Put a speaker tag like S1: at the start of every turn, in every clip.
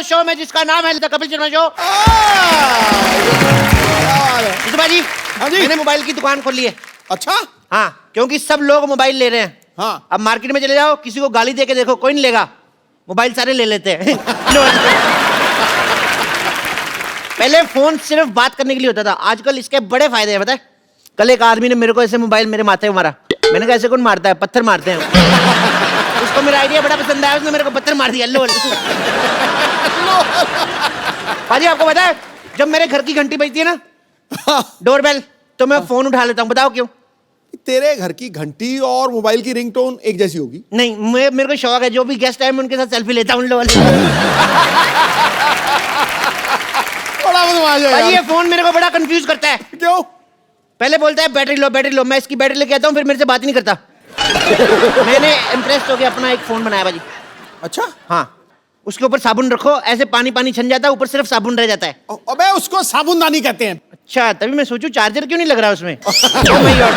S1: Show में जिसका नाम है द कपिल शर्मा शो। जी
S2: हाँ जी।
S1: मैंने मोबाइल की दुकान खोल ली है।
S2: अच्छा।
S1: हाँ, क्योंकि सब लोग मोबाइल ले रहे हैं।
S2: हाँ।
S1: अब मार्केट में चले जाओ, किसी को गाली दे के देखो, कोई नहीं लेगा, मोबाइल सारे ले लेते हैं। पहले फोन सिर्फ बात करने के लिए होता था, आजकल इसके बड़े फायदे हैं, पता है? कल एक आदमी ने मेरे को ऐसे मोबाइल मेरे माथे में मारा, मैंने कहा ऐसे कौन मारता है? पत्थर मारते हैं। उसको मेरा आइडिया बड़ा पसंद आया, उसने मेरे को पत्थर मार दिया। लो पाजी, आपको पता है जब मेरे घर की घंटी बजती है ना, डोरबेल, तो मैं फोन उठा लेता हूँ। बताओ क्यों?
S2: तेरे घर की घंटी और मोबाइल की रिंगटोन एक जैसी होगी?
S1: नहीं, मेरे को शौक है, जो भी गेस्ट आए मैं उनके साथ सेल्फी लेता हूँ।
S2: बड़ा बदमाश है यार।
S1: ये फोन मेरे को बड़ा कंफ्यूज करता है।
S2: क्यों?
S1: पहले बोलता है बैटरी लो बैटरी लो, मैं इसकी बैटरी लेके आता हूँ, फिर मेरे से बात ही नहीं करता। मैंने इम्प्रेस होकर अपना एक फोन बनाया भाजी।
S2: अच्छा।
S1: हाँ, उसके ऊपर साबुन रखो, ऐसे पानी पानी छन जाता है, ऊपर सिर्फ साबुन रह जाता है।
S2: अबे उसको साबुनदानी कहते हैं।
S1: अच्छा, तभी मैं सोचूं चार्जर क्यों नहीं लग रहा उसमें। Oh my God।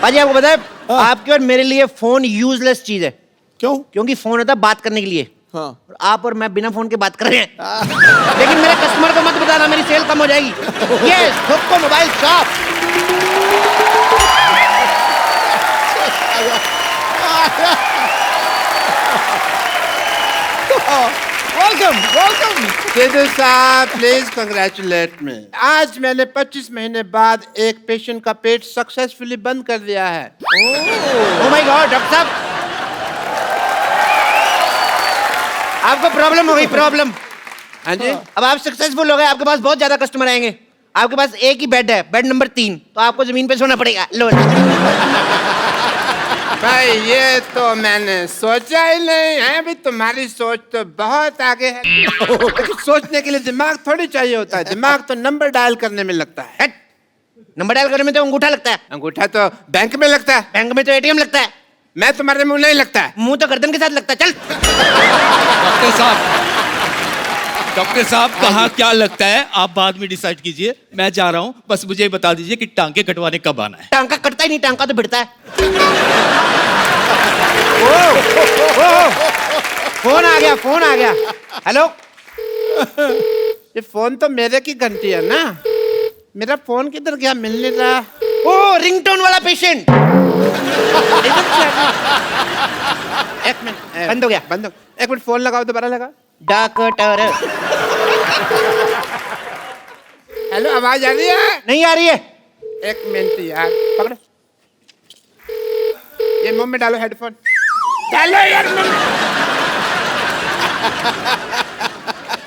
S1: भाजी आपको पता है, आपके और मेरे लिए फोन यूजलेस चीज है।
S2: क्यों?
S1: क्योंकि फोन होता है बात करने के लिए।
S2: हाँ।
S1: और आप और मैं बिना फोन के बात कर रहे हैं। लेकिन मेरे कस्टमर को मत बताना, मेरी सेल कम हो जाएगी। यस, ठोको mobile shop.
S2: Welcome welcome.
S3: Sidhu साहब प्लीज कंग्रेचुलेट मी। आज मैंने 25 महीने बाद एक पेशेंट का पेट सक्सेसफुली बंद कर दिया है।
S1: ओह माय गॉड, डॉक्टर साहब आपको प्रॉब्लम हो गई, प्रॉब्लम।
S3: हाँ जी।
S1: अब आप सक्सेसफुल हो गए, आपके पास बहुत ज्यादा कस्टमर आएंगे। आपके पास एक ही बेड है, बेड नंबर 3, तो आपको जमीन पे सोना पड़ेगा। लो
S3: भाई ये तो मैंने सोचा ही नहीं है। अभी तुम्हारी सोच तो बहुत आगे है। लेकिन सोचने के लिए दिमाग थोड़ी चाहिए होता है। दिमाग तो नंबर डायल करने में लगता है।
S1: नंबर डायल करने में तो अंगूठा लगता है,
S3: अंगूठा तो बैंक में लगता है,
S1: बैंक में तो एटीएम लगता है,
S3: मैं तुम्हारे मुंह नहीं लगता है।
S1: मुंह तो गर्दन के साथ लगता है। चल
S4: डॉक्टर साहब कहाँ क्या लगता है आप बाद में डिसाइड कीजिए, मैं जा रहा हूँ। बस मुझे बता दीजिए कि टांके कटवाने कब आना है।
S1: टांका कटता ही नहीं, टांका तो भिड़ता है। फोन आ गया, फोन आ गया। हेलो,
S3: ये फोन तो मेरे की घंटी है ना, मेरा फोन किधर गया? मिल नहीं रहा।
S1: ओ रिंगटोन वाला पेशेंट।
S3: एक मिनट,
S1: बंद हो गया,
S3: बंद हो। एक मिनट, फोन लगाओ, दोबारा लगा।
S1: डॉक्टर
S3: हेलो, आवाज आ रही है?
S1: नहीं आ रही है।
S3: एक मिनट यार, पकड़ो, ये मुंह में डालो, हेडफोन डालो यार मुंह में।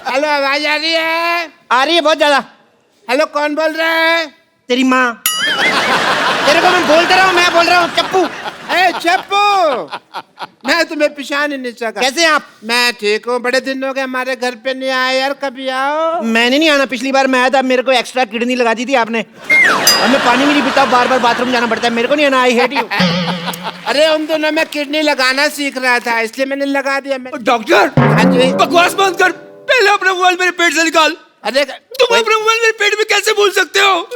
S3: हेलो, आवाज आ रही है?
S1: आ रही है बहुत ज्यादा।
S3: हेलो, कौन बोल रहा है?
S1: तेरी माँ। तेरे को मैं बोलते रहा हूँ, मैं बोल रहा हूँ चप्पू।
S3: ए चप्पू, मैं तुम्हें पहचान ही नहीं सका।
S1: कैसे हैं आप?
S3: मैं ठीक हूँ, बड़े दिन हो गए हमारे घर पे नहीं आए यार, कभी आओ।
S1: मैंने नहीं आना, पिछली बार मैं आया था, मेरे को एक्स्ट्रा किडनी लगा दी थी आपने, और मैं पानी भी नहीं पीता, बार बार बाथरूम जाना पड़ता है, मेरे को नहीं आना। I hate you.
S3: अरे उन दोनों में किडनी लगाना सीख रहा था, इसलिए मैंने लगा दिया। मैं
S4: डॉक्टर
S3: हाँ जी।
S4: बकवास बंद कर, पहले अपना मोबाइल मेरे पेट से निकाल।
S3: अरे
S4: तुम अपना मोबाइल मेरे पेट में कैसे भूल सकते हो?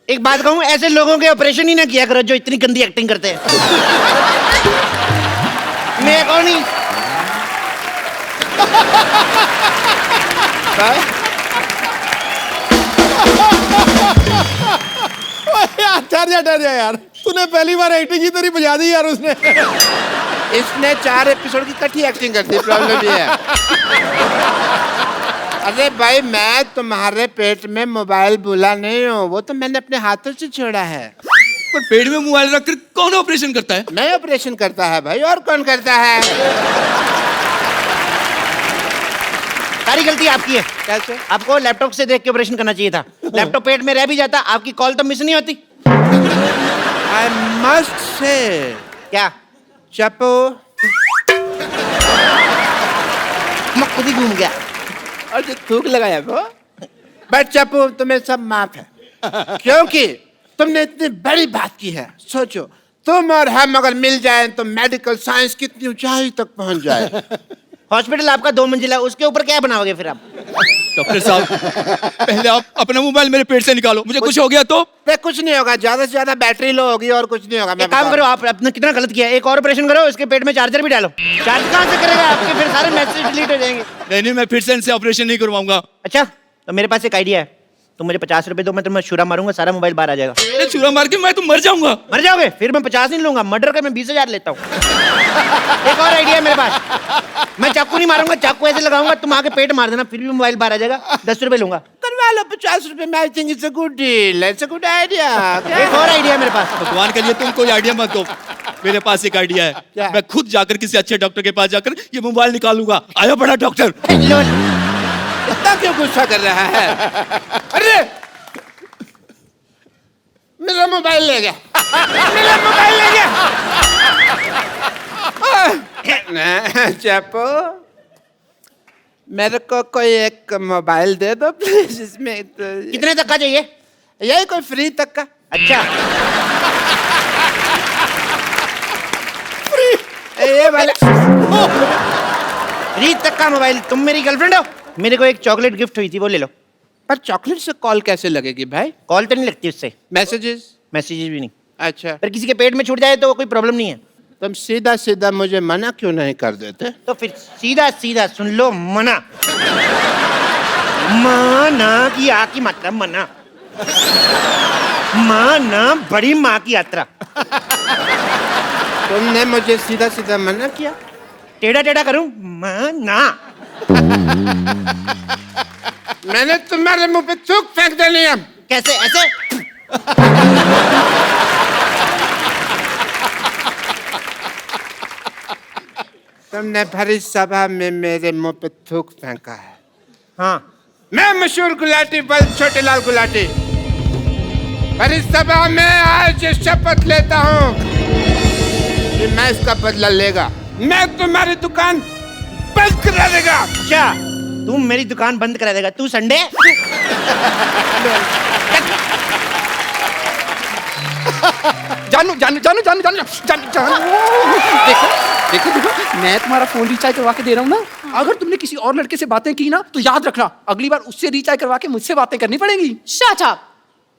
S1: एक बात कहूँ, ऐसे लोगों के ऑपरेशन ही ना किया करो जो इतनी गंदी एक्टिंग करते हैं। मैं कौन नहीं।
S2: ठहर जा यार, तूने पहली बार एक्टिंग की तेरी बजा दी यार उसने।
S3: इसने 4 एपिसोड की इकट्ठी एक्टिंग कर दी, प्रॉब्लम ये है। अरे भाई, मैं तुम्हारे पेट में मोबाइल भूला नहीं हूँ, वो तो मैंने अपने हाथों से छोड़ा है।
S4: पर पेट में मोबाइल रखकर कौन ऑपरेशन करता है?
S3: मैं ऑपरेशन करता है भाई, और कौन करता है?
S1: सारी गलती आपकी है।
S3: कैसे?
S1: आपको लैपटॉप से देख के ऑपरेशन करना चाहिए था। लैपटॉप पेट में रह भी जाता, आपकी कॉल तो मिस नहीं होती।
S3: आई मस्ट से
S1: क्या?
S3: चप्पू,
S1: मैं खुद ही घूम गया।
S3: और जो थूक लगाया वो। बट चप्पू, तुम्हें सब माफ है, क्योंकि तुमने इतनी बड़ी बात की है। सोचो, तुम और हम अगर मिल जाएं तो मेडिकल साइंस कितनी ऊंचाई तक पहुंच जाए।
S1: हॉस्पिटल आपका 2 मंजिला है, उसके ऊपर क्या बनाओगे फिर आप?
S4: डॉक्टर साहब पहले आप अपना मोबाइल मेरे पेट से निकालो, मुझे कुछ हो गया तो?
S3: पे कुछ नहीं होगा, ज्यादा से ज्यादा बैटरी लो होगी और कुछ नहीं होगा। मैं
S1: एक काम करो, आप अपने कितना गलत किया, एक और ऑपरेशन करो, इसके पेट में चार्जर भी डालो। चार्ज कहाँ से करेगा आपके, फिर सारे मैसेज डिलीट हो जाएंगे।
S4: नहीं, मैं फिर से इनसे ऑपरेशन नहीं करवाऊंगा।
S1: अच्छा, तो मेरे पास एक आइडिया है, तुम मुझे 50 रुपए दो, मैं तुम्हें छुरा मारूंगा, सारा मोबाइल बाहर आ जाएगा।
S4: अरे छुरा मार के मैं तो मर जाऊंगा।
S1: मर जाओगे? फिर मैं 50 नहीं लूंगा, मर्डर का मैं 20,000 लेता हूँ। एक और आइडिया है मेरे पास, मैं चाकू नहीं मारूंगा, चाकू ऐसे लगाऊंगा, तुम आके पेट मार देना, फिर भी मोबाइल बाहर आ जाएगा। 10 रुपए लूंगा।
S3: करवा लो 50 रुपए में। I think it's a good deal, it's a good idea.
S1: एक और आइडिया है मेरे पास।
S4: भगवान के लिए तुम कोई आइडिया मत दो, मेरे पास एक आइडिया है।
S3: क्या?
S4: मैं खुद जाकर किसी अच्छे डॉक्टर के पास जाकर ये मोबाइल निकालूंगा। आया बड़ा डॉक्टर।
S1: लो,
S3: इतना क्यों गुस्सा कर रहा है? अरे मेरा मोबाइल ले गया, मेरा मोबाइल ले गया। चैपो, मेरे को कोई एक मोबाइल दे दो प्लीज। इसमें तो
S1: कितने तक का चाहिए?
S3: यही कोई फ्री तक का।
S1: अच्छा,
S3: ये वाला
S1: फ्री तक का मोबाइल। तुम मेरी गर्लफ्रेंड हो? मेरे को एक चॉकलेट गिफ्ट हुई थी, वो ले लो।
S3: पर चॉकलेट से कॉल कैसे लगेगी भाई?
S1: कॉल तो नहीं लगती उससे,
S3: मैसेजेस?
S1: मैसेजेस भी नहीं।
S3: अच्छा,
S1: पर किसी के पेट में छूट जाए तो कोई प्रॉब्लम नहीं है।
S3: तुम सीधा सीधा मुझे मना क्यों नहीं कर देते?
S1: तो फिर सीधा सीधा सुन लो, मना। माना की आ की मात्रा मना, माना बड़ी माँ की यात्रा।
S3: तुमने मुझे सीधा सीधा मना किया?
S1: टेढ़ा टेढ़ा करूं? माना।
S3: मैंने तुम्हारे मुंह पे थूक फेंक देनी है।
S1: कैसे ऐसे?
S3: तुमने भरी सभा में मेरे मुंह पे थूक फेंका है।
S1: हाँ,
S3: मैं मशहूर गुलाटी बल छोटे लाल गुलाटी भरी सभा में आज शपथ लेता हूँ कि मैं इसका बदला लेगा। मैं तुम्हारी दुकान बंद करा देगा।
S1: अच्छा, तू मेरी दुकान बंद करा देगा? तू संडे?
S2: जानू जानू जानू जानू जानू जानू जानू देखो देखो देखो, मैं तुम्हारा फोन रिचार्ज करवा के दे रहा हूँ ना। अगर तुमने किसी और लड़के से बातें की ना तो याद रखना, अगली बार उससे रिचार्ज करवा के मुझसे बातें करनी पड़ेगी।
S5: Shut up.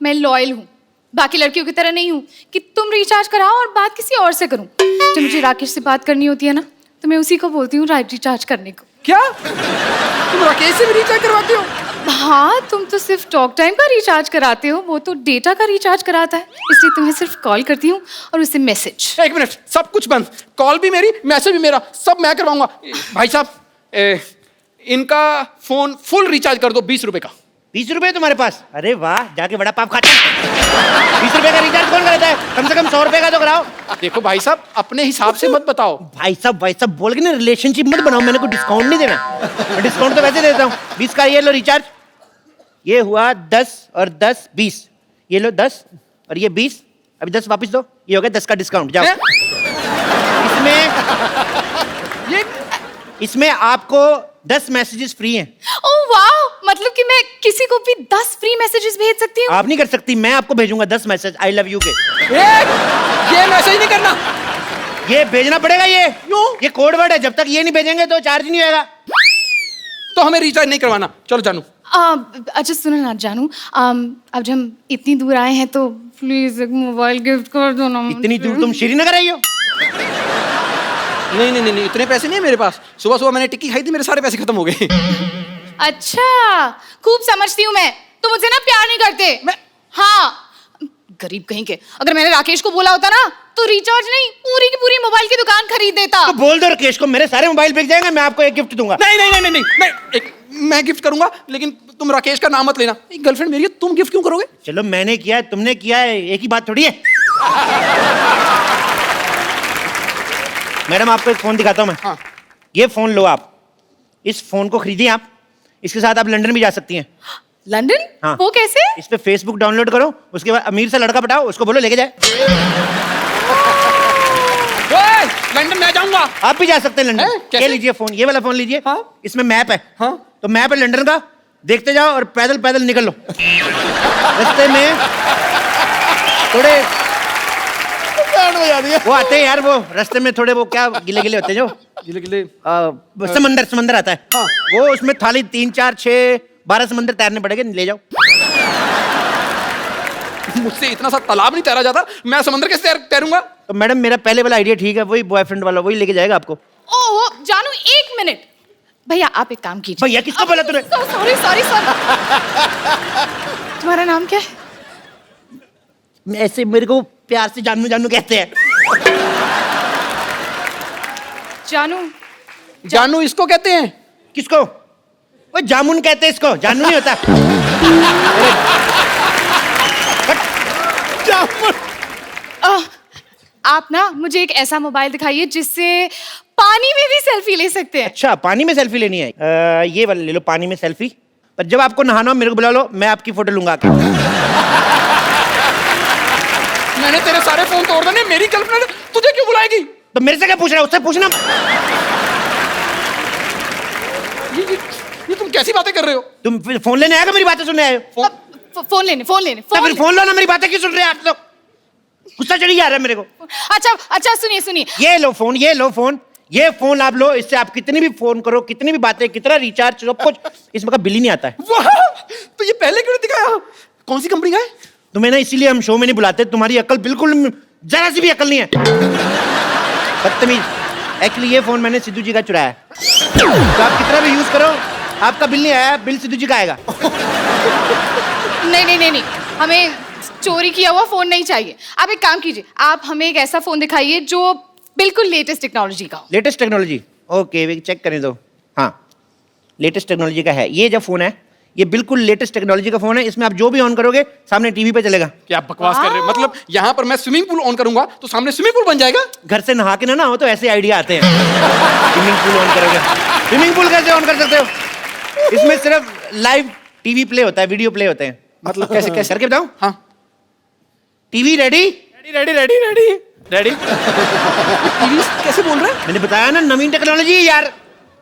S5: मैं लॉयल हूँ, बाकी लड़कियों की तरह नहीं हूँ कि तुम रिचार्ज कराओ और बात किसी और से करूँ। जब मुझे राकेश से बात करनी होती है ना, तो मैं उसी को बोलती हूँ रिचार्ज करने को।
S2: क्या तुम राकेश से भी रिचार्ज करवाते हो?
S5: हाँ, तुम तो सिर्फ टॉक टाइम का रिचार्ज कराते हो, वो तो डेटा का रिचार्ज कराता है। इसलिए तुम्हें सिर्फ कॉल करती हूँ और उससे मैसेज।
S2: एक मिनट, सब कुछ बंद। कॉल भी मेरी, मैसेज भी मेरा, सब मैं करवाऊंगा। भाई साहब, इनका फोन फुल रिचार्ज कर दो 20 रुपए का।
S1: 20 रुपए तुम्हारे पास? अरे वाह, जाके बड़ा पाप खाते। 20 रुपए का रिचार्ज कौन कराता है? कम से कम 100 रुपए का तो कराओ।
S2: देखो भाई साहब, अपने हिसाब से मत बताओ।
S1: भाई साहब बोल के ना रिलेशनशिप मत बनाओ, मैंने कोई डिस्काउंट नहीं देना। डिस्काउंट तो वैसे देता हूँ। 20 का ये लो रिचार्ज, ये हुआ 10 और 10 20, ये लो 10 और ये 20, अभी 10 वापस दो, ये हो गया 10 का डिस्काउंट। जाओ। इसमें आपको 10 मैसेजेस फ्री हैं।
S5: ओह वाह, मतलब कि मैं किसी को भी 10 फ्री मैसेजेस भेज सकती हूँ?
S1: आप नहीं कर सकती, मैं आपको भेजूंगा 10 मैसेज आई लव यू के।
S2: ये मैसेज नहीं करना,
S1: ये भेजना पड़ेगा। ये
S2: क्यों?
S1: ये कोड वर्ड है, जब तक ये नहीं भेजेंगे तो चार्ज नहीं होगा।
S2: तो हमें रिचार्ज नहीं करवाना। चलो जानू।
S5: अच्छा सुनो ना जानू, अब जब हम इतनी दूर आए हैं तो प्लीज एक मोबाइल गिफ्ट कर दो ना।
S1: इतनी दूर तुम श्रीनगर आई हो?
S2: नहीं नहीं नहीं, इतने पैसे नहीं है मेरे पास। सुबह सुबह मैंने टिक्की खाई थी, मेरे सारे पैसे खत्म हो गए।
S5: अच्छा, खूब समझती हूँ मैं, तुम मुझसे ना प्यार नहीं करते। हाँ, गरीब कहीं के। अगर मैंने राकेश को बोला होता ना तो रिचार्ज नहीं, पूरी की पूरी मोबाइल की दुकान खरीद देता।
S1: तो बोल दो राकेश को, मेरे सारे मोबाइल बिक जाएंगे, मैं आपको एक गिफ्ट दूंगा।
S2: नहीं नहीं नहीं नहीं, नहीं मैं गिफ्ट करूंगा, लेकिन तुम राकेश का नाम मत लेना। गर्लफ्रेंड मेरी है, तुम गिफ्ट क्यों करोगे?
S1: चलो मैंने किया है, तुमने किया है, एक ही बात थोड़ी है। मैडम आपको एक फोन दिखाता हूं मैं।
S2: हाँ।
S1: ये फोन लो आप, इस फोन को खरीदिए आप, इसके साथ आप लंदन भी जा सकती हैं।
S5: लंदन?
S1: हाँ।
S5: वो कैसे?
S1: इस पे फेसबुक डाउनलोड करो, उसके बाद अमीर सा लड़का पटाओ, उसको बोलो लेके जाए।
S2: ओए, लंदन मैं जाऊंगा।
S1: आप भी जा सकते हैं लंदन।
S2: हैं? कैसे?
S1: ये लीजिए फोन, ये वाला फोन लीजिए।
S2: हाँ।
S1: इसमें मैप है।
S2: हाँ।
S1: तो मैप है लंदन का, देखते जाओ और पैदल पैदल निकल लो। रास्ते में थोड़े
S2: बैंड बजा दिया।
S1: वो आते हैं यार, वो रास्ते में थोड़े वो क्या गिले गिले होते हैं जो
S2: गिले गिले
S1: समंदर आता है।
S2: हाँ।
S1: वो उसमें थाली 3 4 6 12 समंदर तैरने पड़ेंगे, ले जाओ।
S2: मुझसे इतना सा तालाब नहीं तैरा जाता, मैं समंदर कैसे तैरूंगा?
S1: तो मैडम मेरा पहले वाला आइडिया ठीक है, वही बॉयफ्रेंड वाला वही लेके जाएगा आपको।
S5: ओहो जानू, एक मिनट भैया, आप एक काम कीजिए।
S1: भैया किसको बोला तूने?
S5: Sorry sorry sorry. तुम्हारा नाम क्या है?
S1: ऐसे मेरे को प्यार से जानू जानू कहते हैं।
S5: जानू।
S2: जानू इसको कहते हैं।
S1: किसको? वो जामुन कहते हैं इसको, जानू नहीं होता।
S5: आप ना मुझे एक ऐसा मोबाइल दिखाइए जिससे पानी में भी सेल्फी ले सकते हैं।
S1: अच्छा, पानी में सेल्फी लेनी है? ये वाला ले लो, पानी में सेल्फी। पर जब आपको नहाना हो मेरे को बुला लो, मैं आपकी फोटो लूंगा आके।
S2: मैंने तेरे सारे फोन तोड़ देने, मेरी गर्लफ्रेंड तुझे क्यों बुलाएगी?
S1: तो मेरे से क्या पूछ रहा है, उससे पूछना।
S2: ये तुम कैसी बातें कर रहे हो?
S1: तुम फिर फोन लेने आएगा, मेरी बातें सुनने आए हो?
S5: फोन लेने
S1: तो फिर फोन लो ना, मेरी बातें क्यों सुन रहे हैं आप लोग? गुस्सा चढ़ी जा रहा है मेरे को।
S5: अच्छा अच्छा, सुनिए सुनिए।
S1: ये लो फोन, ये लो फोन, ये फोन आप लो। इससे आप कितनी भी फोन करो, कितनी भी बातें, कितना रिचार्ज, सब कुछ, इसमें का बिल ही नहीं आता है।
S2: वाह, तो ये पहले क्यों नहीं दिखाया? कौन सी कंपनी का है?
S1: तुम्हें ना इसीलिए हम शो में नहीं बुलाते, तुम्हारी अकल बिल्कुल जरा सी भी अकल नहीं है। बदतमीज। एक्चुअली ये फोन मैंने सिद्धू जी का चुराया है, तो आप कितना भी यूज करो आपका बिल नहीं आया, बिल सिद्धू जी का आएगा।
S5: नहीं नहीं नहीं नहीं, हमें चोरी किया हुआ फोन नहीं चाहिए। आप एक काम कीजिए, आप हमें एक ऐसा फोन दिखाइए जो बिल्कुल लेटेस्ट टेक्नोलॉजी का हो।
S1: Latest technology? ओके, चेक करने दो। हाँ, लेटेस्ट टेक्नोलॉजी का है ये जो फोन है, ये बिल्कुल लेटेस्ट टेक्नोलॉजी का फोन है। इसमें आप जो भी ऑन करोगे सामने टीवी पे चलेगा।
S2: क्या बकवास कर रहे हो? मतलब यहाँ पर मैं स्विमिंग पूल ऑन करूंगा तो सामने स्विमिंग पूल बन जाएगा?
S1: घर से नहा के ना हो तो ऐसे आइडिया आते हैं। स्विमिंग पूल ऑन करोगे, स्विमिंग पूल कैसे ऑन कर सकते हो? इसमें सिर्फ लाइव टीवी प्ले होता है, वीडियो प्ले होते हैं।
S2: मतलब कैसे कैसे?
S1: करके बताऊं?
S2: हाँ,
S1: TV ready?
S2: Ready ready ready ready. TV कैसे बोल रहे हैं?
S1: मैंने बताया ना, नवीन टेक्नोलॉजी है यार,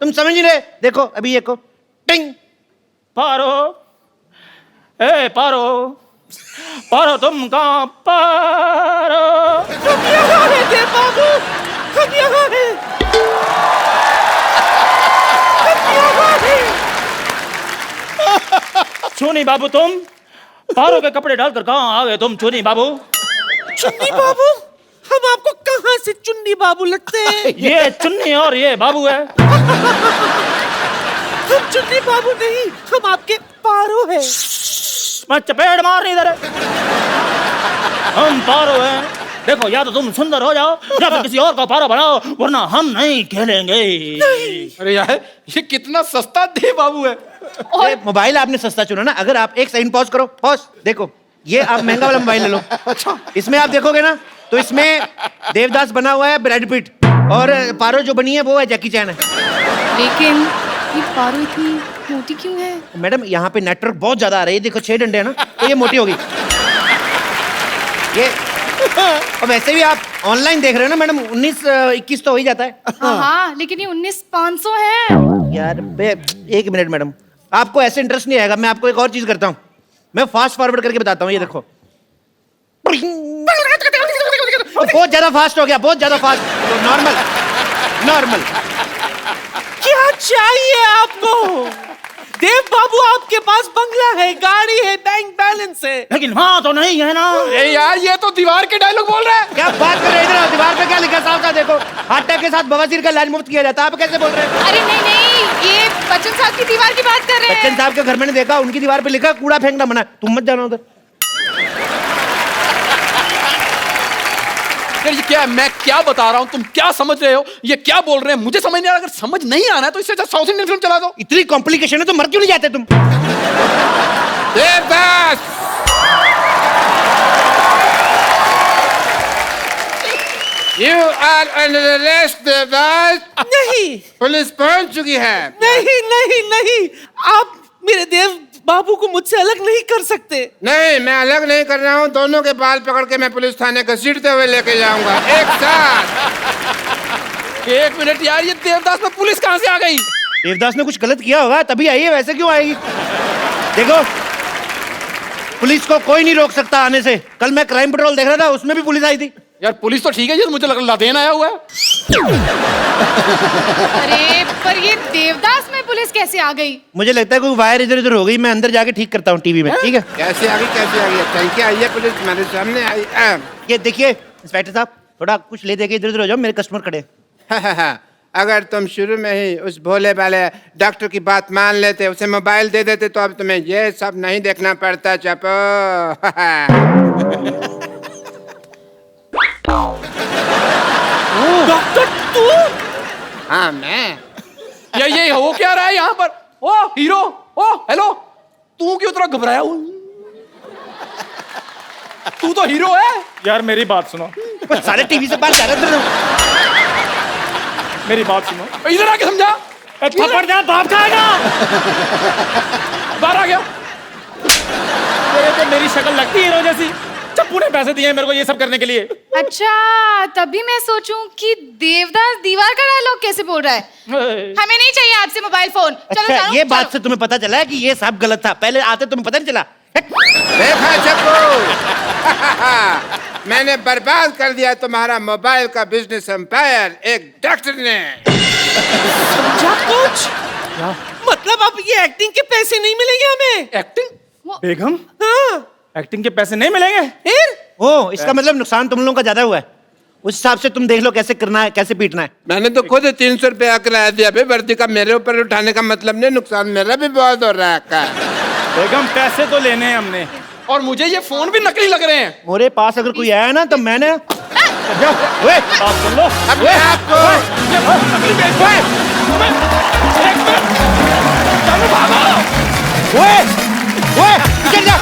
S1: तुम समझ नहीं रहे। देखो अभी ये को टिंग।
S6: पारो, ए पारो, पारो तुम कहाँ पारो?
S1: हम यहाँ हैं देव बाबू, हम यहाँ हैं, हम यहाँ हैं।
S6: चुनी बाबू तुम पारो के कपड़े डालकर कहाँ आ गए तुम चुनी बाबू?
S1: चुन्नी बाबू? हम आपको कहाँ से चुन्नी बाबू लगते हैं?
S6: ये चुन्नी और ये बाबू है।
S1: हम चुन्नी बाबू नहीं, हम आपके पारो हैं।
S6: मैं चपेट मार रही इधर। हम पारो हैं। देखो, या तो तुम सुंदर हो जाओ या फिर किसी और का पारो बनाओ, वरना हम नहीं खेलेंगे।
S2: अरे यार, ये कितना सस्ता दे बाबू है।
S1: ये मोबाइल आपने सस्ता चुना ना। अगर आप एक सेकंड पॉज करो, पॉज, देखो ये आप महंगा वाला मोबाइल ले लो। अच्छा, इसमें आप देखोगे ना तो इसमें देवदास बना हुआ है, ब्रैड पिट, और पारो जो बनी है वो है जैकी चैन है।
S5: लेकिन ये पारो इतनी मोटी क्यों है?
S1: मैडम यहाँ पे नेटवर्क बहुत ज्यादा आ रहा है, ये देखो 6 डंडे है ना, तो ये मोटी होगी ये। और वैसे भी आप ऑनलाइन देख रहे हो ना मैडम, 19-21 तो हो ही जाता है।
S5: हाँ, लेकिन ये 19,500 है।
S1: यार एक मिनट मैडम, आपको ऐसे इंटरेस्ट नहीं आएगा। मैं आपको एक और चीज करता हूँ, मैं फास्ट फॉरवर्ड करके बताता हूँ। ये देखो, बहुत ज्यादा फास्ट हो गया, बहुत ज्यादा फास्ट। Normal normal.
S7: क्या चाहिए आपको? देव बाबू, आपके पास बंगला है, गाड़ी है, बैंक बैलेंस है,
S6: लेकिन हाँ तो नहीं है ना।
S2: अरे यार, ये तो दीवार के डायलॉग बोल रहा है।
S1: क्या बात कर रहे हैं? इधर दीवार पे क्या लिखा साफ साफ देखो, हार्ट अटैक के साथ बवासीर का इलाज मुफ्त किया जाता है। आप कैसे बोल रहे हैं?
S5: अरे नहीं नहीं, ये बच्चन साहब की दीवार की बात कर रहे हैं।
S1: बच्चन साहब के घर मैंने देखा, उनकी दीवार पे लिखा कूड़ा फेंकना मना, तुम मत जाना उधर।
S2: यार ये क्या है? मैं क्या बता रहा हूँ, तुम क्या समझ रहे हो? ये क्या बोल रहे हैं मुझे समझ नहीं आ रहा। अगर समझ नहीं आना है तो इससे अच्छा साउथ इंडियन फिल्म चला दो।
S1: इतनी कॉम्प्लिकेशन है तो मर क्यों नहीं जाते तुम?
S3: Devdas, you are under arrest Devdas.
S7: नहीं
S3: पुलिस पहुंच चुकी है।
S7: नहीं नहीं नहीं, आप मेरे देव बाबू को मुझसे अलग नहीं कर सकते।
S3: नहीं, मैं अलग नहीं कर रहा हूँ। दोनों के बाल पकड़ के मैं पुलिस थाने घसीटते हुए लेके जाऊंगा एक साथ।
S2: एक मिनट यार, ये देवदास में पुलिस कहाँ से आ गई?
S1: देवदास ने कुछ गलत किया होगा तभी आई है, वैसे क्यों आएगी? देखो, पुलिस को कोई नहीं रोक सकता आने से। कल मैं क्राइम पेट्रोल देख रहा था, उसमें भी पुलिस आई थी।
S2: यार पुलिस तो ठीक है, ये मुझे लग लादेन आया हुआ है।
S5: अरे पर ये देवदास में पुलिस कैसे आ गई?
S1: मुझे लगता है कोई वायर इधर उधर हो गई, मैं अंदर जाके ठीक करता हूँ टीवी में, ठीक है?
S3: कैसे आ गई टंकी आई है पुलिस तुम्हारे सामने आई
S1: ये देखिए इंस्पेक्टर साहब, थोड़ा कुछ ले दे के इधर उधर हो जाओ, मेरे कस्टमर खड़े हैं।
S3: अगर तुम शुरू में ही उस भोले वाले डॉक्टर की बात मान लेते, उसे मोबाइल दे देते, तो अब तुम्हें ये सब नहीं देखना पड़ता। चपो।
S7: डॉक्टर तू?
S3: हाँ मैं।
S2: ये हो क्या रहा है यहाँ पर? ओ हीरो, ओ हेलो, तू क्यों इतना घबराया हुआ? तू तो हीरो है
S6: यार मेरी बात सुनो,
S1: सारे टीवी से बात कर रहे थे।
S6: मेरी बात सुनो,
S2: इधर आके समझा।
S6: थप्पड़ दे बाप जाएगा।
S2: बाहर आ गया।
S6: तेरे पे मेरी शक्ल लगती है हीरो जैसी। चप्पू ने पैसे दिए हैं मेरे को ये सब करने के लिए।
S5: अच्छा तभी मैं सोचूं कि देवदास दीवार का डायलॉग कैसे बोल रहा है। हमें नहीं चाहिए आपसे मोबाइल फोन। चलो
S1: अच्छा
S5: जाओ,
S1: ये बात
S5: चलो।
S1: से तुम्हें पता चला है कि ये सब गलत था, पहले आते तुम्हें पता नहीं चला?
S3: देखा चपो। मैंने बर्बाद कर दिया तुम्हारा मोबाइल का बिजनेस एम्पायर एक डॉक्टर ने।
S7: समझा कुछ? मतलब अब ये एक्टिंग के पैसे नहीं मिलेंगे हमें?
S2: एक्टिंग?
S6: बेगम,
S7: हाँ।
S6: एक्टिंग के पैसे नहीं मिलेंगे?
S7: फिर?
S1: ओ इसका मतलब नुकसान तुम लोगों का ज्यादा हुआ है। उस हिसाब से तुम देख लो कैसे करना है, कैसे पीटना है।
S3: मैंने तो खुद 300 रुपया किराया दिया भाई, वर्दी का मेरे ऊपर उठाने का मतलब नहीं, नुकसान मेरा भी बहुत हो रहा है।
S6: बेगम पैसे तो लेने हैं हमने।
S2: और मुझे ये फोन भी नकली लग रहे हैं।
S1: मेरे पास अगर कोई आया ना तो मैंने
S6: बात सुन लो।
S3: अपने आप को
S1: चल जा।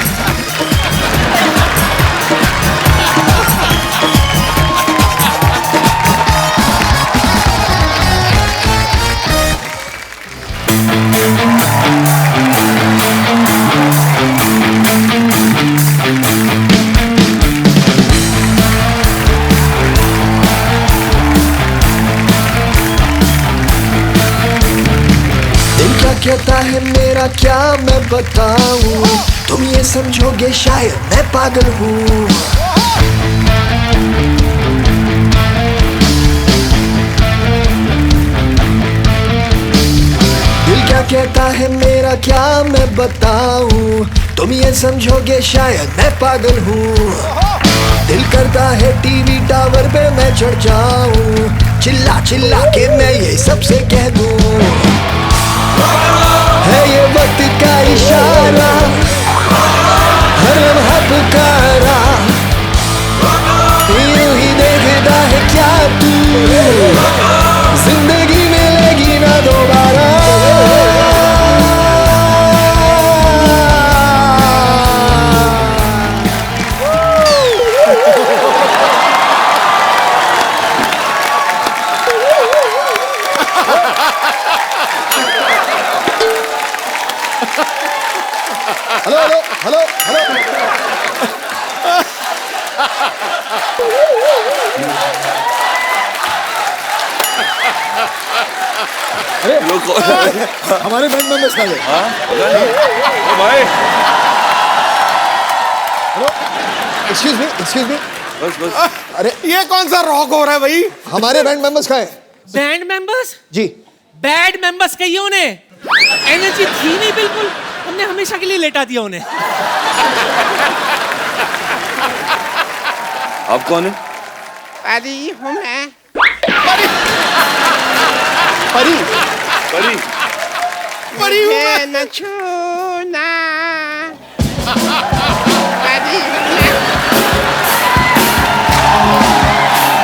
S8: कहता है मेरा क्या मैं बताऊं, तुम ये समझोगे शायद मैं पागल हूँ। दिल क्या कहता है मेरा क्या मैं बताऊं, तुम ये समझोगे शायद मैं पागल हूँ। दिल करता है टीवी टावर पे मैं चढ़ जाऊं, चिल्ला चिल्ला के मैं ये सबसे कह दूं, है ये वक्त का इशारा, हर लम्हा पुकारा, यूं ही देखता है क्या तू, जिंदगी मिलेगी ना दोबारा। Hello hello hello hello. हमारे बैंड मेंबर्स खा गए।
S4: भाई
S8: हेलो एक्सक्यूज मी
S4: बस बस।
S8: अरे
S9: ये कौन सा रॉक हो रहा है भाई?
S8: हमारे बैंड मेंबर्स खाए
S7: बैंड मेंबर्स?
S8: जी।
S7: बैड मेंबर्स कहिए उन्हें, एनर्जी थी नहीं बिल्कुल, हमने हमेशा के लिए लेटा दिया उन्हें।
S4: आप कौन है?
S3: परी हूँ मैं।
S8: परी
S4: परी
S9: परी हूँ मैं।
S3: मुझे न छूना। परी हूँ मैं।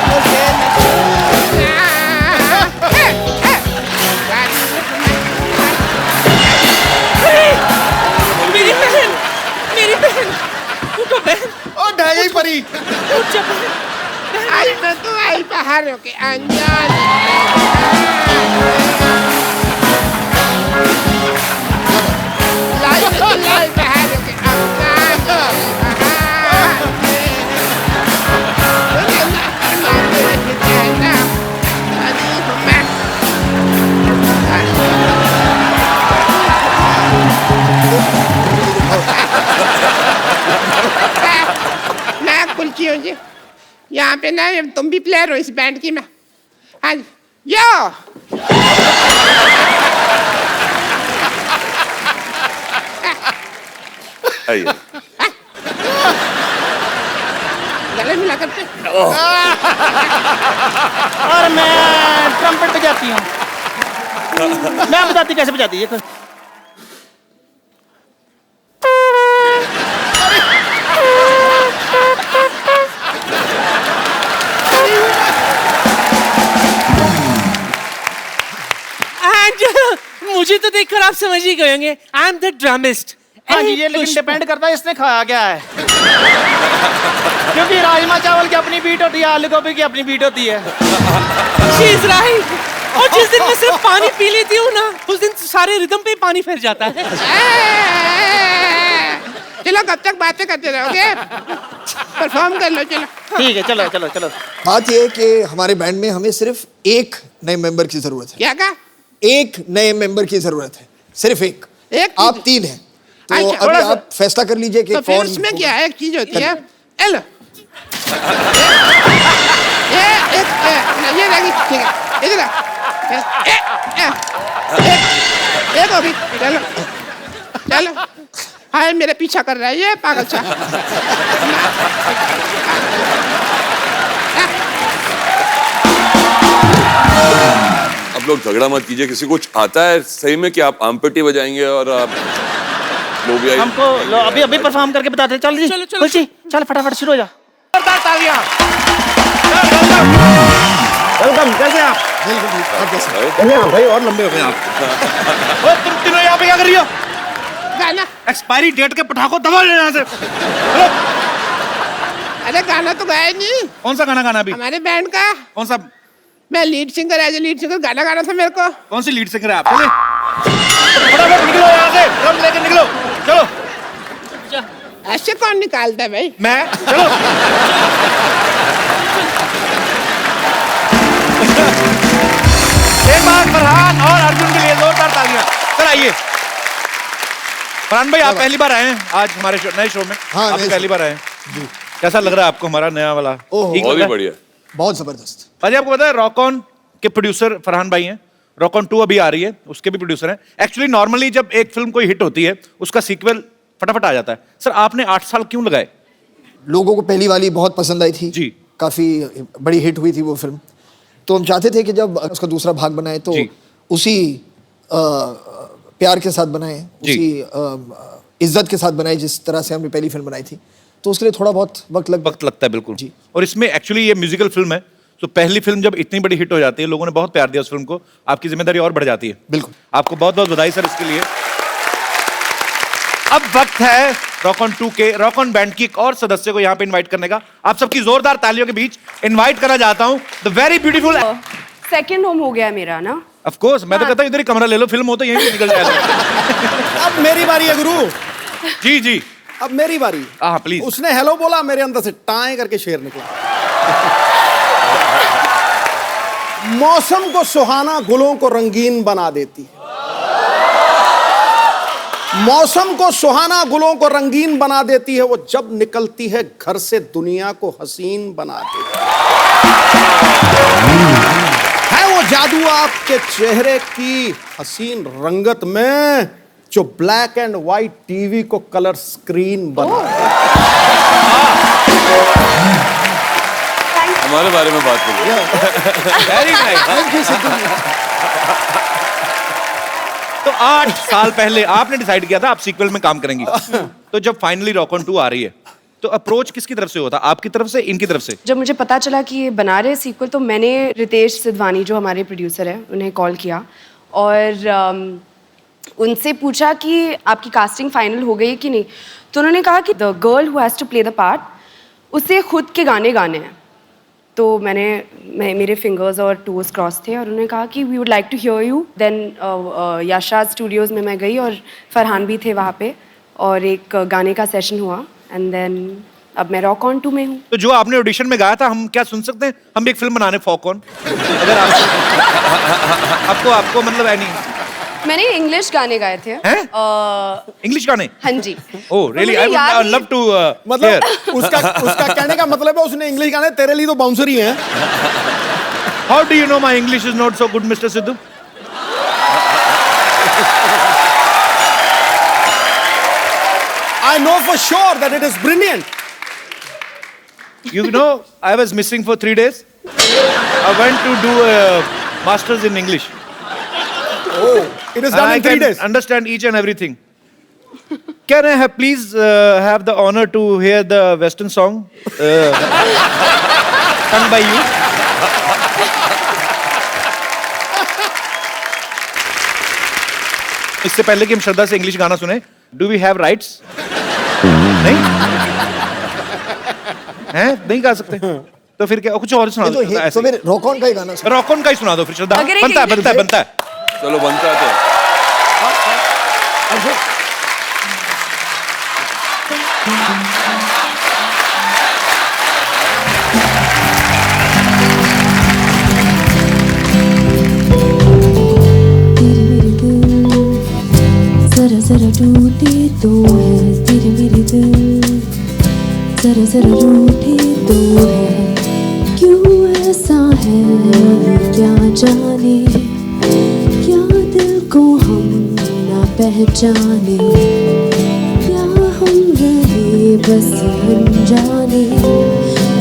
S3: मुझे न छूना। परी हूँ मैं।
S7: मेरी बहन, उठो बहन,
S9: ओ ढह गई परी।
S7: उठ जा बहन।
S3: आज मैं तो आई पहाड़ों के अनजान। लाई पहाड़ों के मैं कुल्ची हूँ जी। यहाँ पे ना तुम भी प्लेयर हो इस बैंड की मैं। हाँ जी, यो
S10: आइए।
S3: गले मिला करते।
S6: और मैं ट्रम्पेट बजाती हूँ। मैं बताती कैसे बजाती है।
S7: मुझे तो देखकर आप समझ ही गए होंगे, आई एम द ड्रमिस्ट।
S6: हाँ जी, ये लेकिन डिपेंड करता है इसने खाया क्या है। क्योंकि राजमा चावल की अपनी बीट होती है, आलू गोभी की अपनी बीट होती है।
S7: She is right. और जिस दिन मैं सिर्फ पानी पी लेती हूँ ना, उस दिन सारे रिदम पे पानी फिर जाता है।
S3: चलो कब तक बातें करते रहोगे? परफॉर्म कर लो चलो।
S6: ठीक है, चलो चलो चलो।
S8: बात यह है कि हमारे बैंड में हमें सिर्फ एक नए मेंबर की जरूरत है।
S3: क्या कहा?
S8: एक नए मेंबर की जरूरत है, सिर्फ एक।
S3: एक
S8: आप 3 हैं, तो
S3: अच्छा,
S8: अभी
S3: थोड़ा सा-
S8: आप फैसला कर लीजिए कि
S3: तो फिर
S8: कौन
S3: उसमें
S8: होगा।
S3: क्या है, एक चीज होती है एल ये लगी ठीक है इधर एक हो गई चलो चलो। हाय मेरे पीछा कर रहा है ये पागल सा।
S10: आप लोग झगड़ा मत कीजिए, किसी कुछ आता है सही में कि आप आमपेटी बजाएंगे और आप लोग भी
S6: हमको लो, अभी अभी परफॉर्म करके बताते हैं। चल जी,
S7: चलो, चलो,
S6: खुशी, चल फटाफट शुरू हो जा।
S2: जोरदार तालियां।
S6: वेलकम, कैसे आप?
S9: भाई और लंबे हो गए आप।
S2: ओ, तुम तीनों यहाँ पे क्या कर रही हो?
S3: गाना
S2: एक्सपायरी डेट के पटाखों दबा ले यहाँ से।
S3: अरे गाना तो गाया नहीं,
S2: कौन सा गाना गाना अभी?
S3: हमारे बैंड का।
S2: कौन सा?
S3: मैं lead singer, as a lead singer गाना गाना था मेरे को।
S2: कौन सी लीड सिंगर है आप? चलिए फटाफट निकलो यहाँ से, ड्रम लेके निकलो। चलो।
S3: ऐसे कौन निकालता है भाई?
S2: मैं चलो। एक बार फरहान और अर्जुन के लिए जोरदार तालियां। चल आइए। फरहान भाई, आप पहली बार आए हैं आज हमारे नए शो में।
S8: हाँ,
S2: आप
S8: नए
S2: पहली बार आए हैं। कैसा लग रहा है आपको हमारा नया वाला?
S8: ओहो,
S2: ठीक
S10: बहुत
S2: लग
S10: ही
S2: रहा है?
S10: बढ़िया।
S8: बहुत जबरदस्त।
S2: भाजी आपको पता है रॉक ऑन के प्रोड्यूसर फरहान भाई हैं। रॉक ऑन 2 अभी आ रही है, उसके भी प्रोड्यूसर हैं। एक्चुअली नॉर्मली जब एक फिल्म कोई हिट होती है उसका सीक्वल फटाफट आ जाता है। सर आपने 8 साल क्यों लगाए?
S8: लोगों को पहली वाली बहुत पसंद आई थी
S2: जी।
S8: काफी बड़ी हिट हुई थी वो फिल्म, तो हम चाहते थे कि जब उसका दूसरा भाग बनाए तो
S2: जी।
S8: उसी प्यार के साथ बनाए,
S2: जी।
S8: उसी इज्जत के साथ बनाए जिस तरह से हमने पहली फिल्म बनाई थी। तो उसके लिए थोड़ा बहुत वक्त
S2: लगता है बिल्कुल
S8: जी।
S2: और इसमें एक्चुअली ये म्यूजिकल फिल्म है, तो पहली फिल्म जब इतनी बड़ी हिट हो जाती है, लोगों ने बहुत प्यार दिया उस फिल्म को, आपकी जिम्मेदारी और बढ़ जाती है।
S8: बिल्कुल।
S2: आपको बहुत बहुत बधाई सर इसके लिए। अब वक्त है रॉक ऑन 2 के रॉक ऑन बैंड की एक और सदस्य को यहाँ पे इनवाइट करने का। आप सबकी जोरदार तालियों के बीच इनवाइट करना चाहता हूँ the very beautiful.
S11: Second home हो गया मेरा ना।
S2: ऑफ कोर्स, मैं तो कहता हूँ इधर ही कमरा ले लो, फिल्म हो तो यहीं से निकल जाएगा।
S9: अब मेरी बारी है गुरु,
S2: जी जी,
S9: अब मेरी बारी।
S2: हाँ प्लीज।
S9: उसने हेलो बोला, मेरे अंदर से टाएं करके शेर निकला। मौसम को सुहाना, गुलों को रंगीन बना देती है। मौसम को सुहाना, गुलों को रंगीन बना देती है। वो जब निकलती है घर से दुनिया को हसीन बना देती है वो जादू आपके चेहरे की हसीन रंगत में जो ब्लैक एंड व्हाइट टीवी को कलर स्क्रीन बना
S10: हमारे बारे में बात करिए।
S2: Very nice. तो 8 साल पहले आपने डिसाइड किया था आप सीक्वल में काम करेंगी। तो जब फाइनली रॉक ऑन 2 आ रही है, तो अप्रोच किसकी तरफ से होता? आपकी तरफ से, इनकी तरफ से?
S11: जब मुझे पता चला कि ये बना रहे सीक्वल, तो मैंने रितेश सिद्धवानी जो हमारे प्रोड्यूसर हैं उन्हें कॉल किया और उनसे पूछा कि आपकी कास्टिंग फाइनल हो गई कि नहीं। तो उन्होंने कहा कि the girl who has to play the part, उसे खुद के गाने गाने हैं। तो मेरे फिंगर्स और टोज क्रॉस थे और उन्होंने कहा कि we would like to hear you. Then Yashraj studios में मैं गई और फरहान भी थे वहाँ पे और एक गाने का सेशन हुआ एंड देन अब मैं रॉक ऑन 2 में हूँ।
S2: तो जो आपने ऑडिशन में गाया था, हम क्या सुन सकते हैं? हम भी एक फिल्म बनाने फॉक ऑन, अगर आपको मतलब एनी
S11: मैंने इंग्लिश गाने गाए थे।
S1: इंग्लिश गाने?
S11: हाँ जी।
S1: Oh really, I would love to
S9: मतलब उसका कहने का मतलब है उसने इंग्लिश गाने, तेरे लिए तो बाउंसर ही हैं।
S1: How do you know my English is not so good mister Sidhu?
S9: I know for sure that it is brilliant.
S1: You know, I was missing for 3 days. I went to do a master's in English.
S9: Oh, it is done
S1: I
S9: in 3
S1: can
S9: days.
S1: understand each and everything. Can I have please have the honor to hear the Western song sung by you? इससे पहले कि हम श्रद्धा से English गाना सुने, do we have rights? नहीं हैं, नहीं गा सकते तो फिर क्या, कुछ और सुना दो।
S8: तो फिर रॉक ऑन का ही गाना
S1: रॉक ऑन का ही सुना दो फिर श्रद्धा।
S11: अगर एक
S1: बनता है बनता है बनता है।
S10: चलो बनता है तो
S12: जरा जरा टूटे तो है तेरे मेरे दिल, जरा जरा रूठे तो है, क्यों ऐसा है क्या जाने, क्या दिल को हम ना पहचाने, क्या हम रहे बस अनजाने,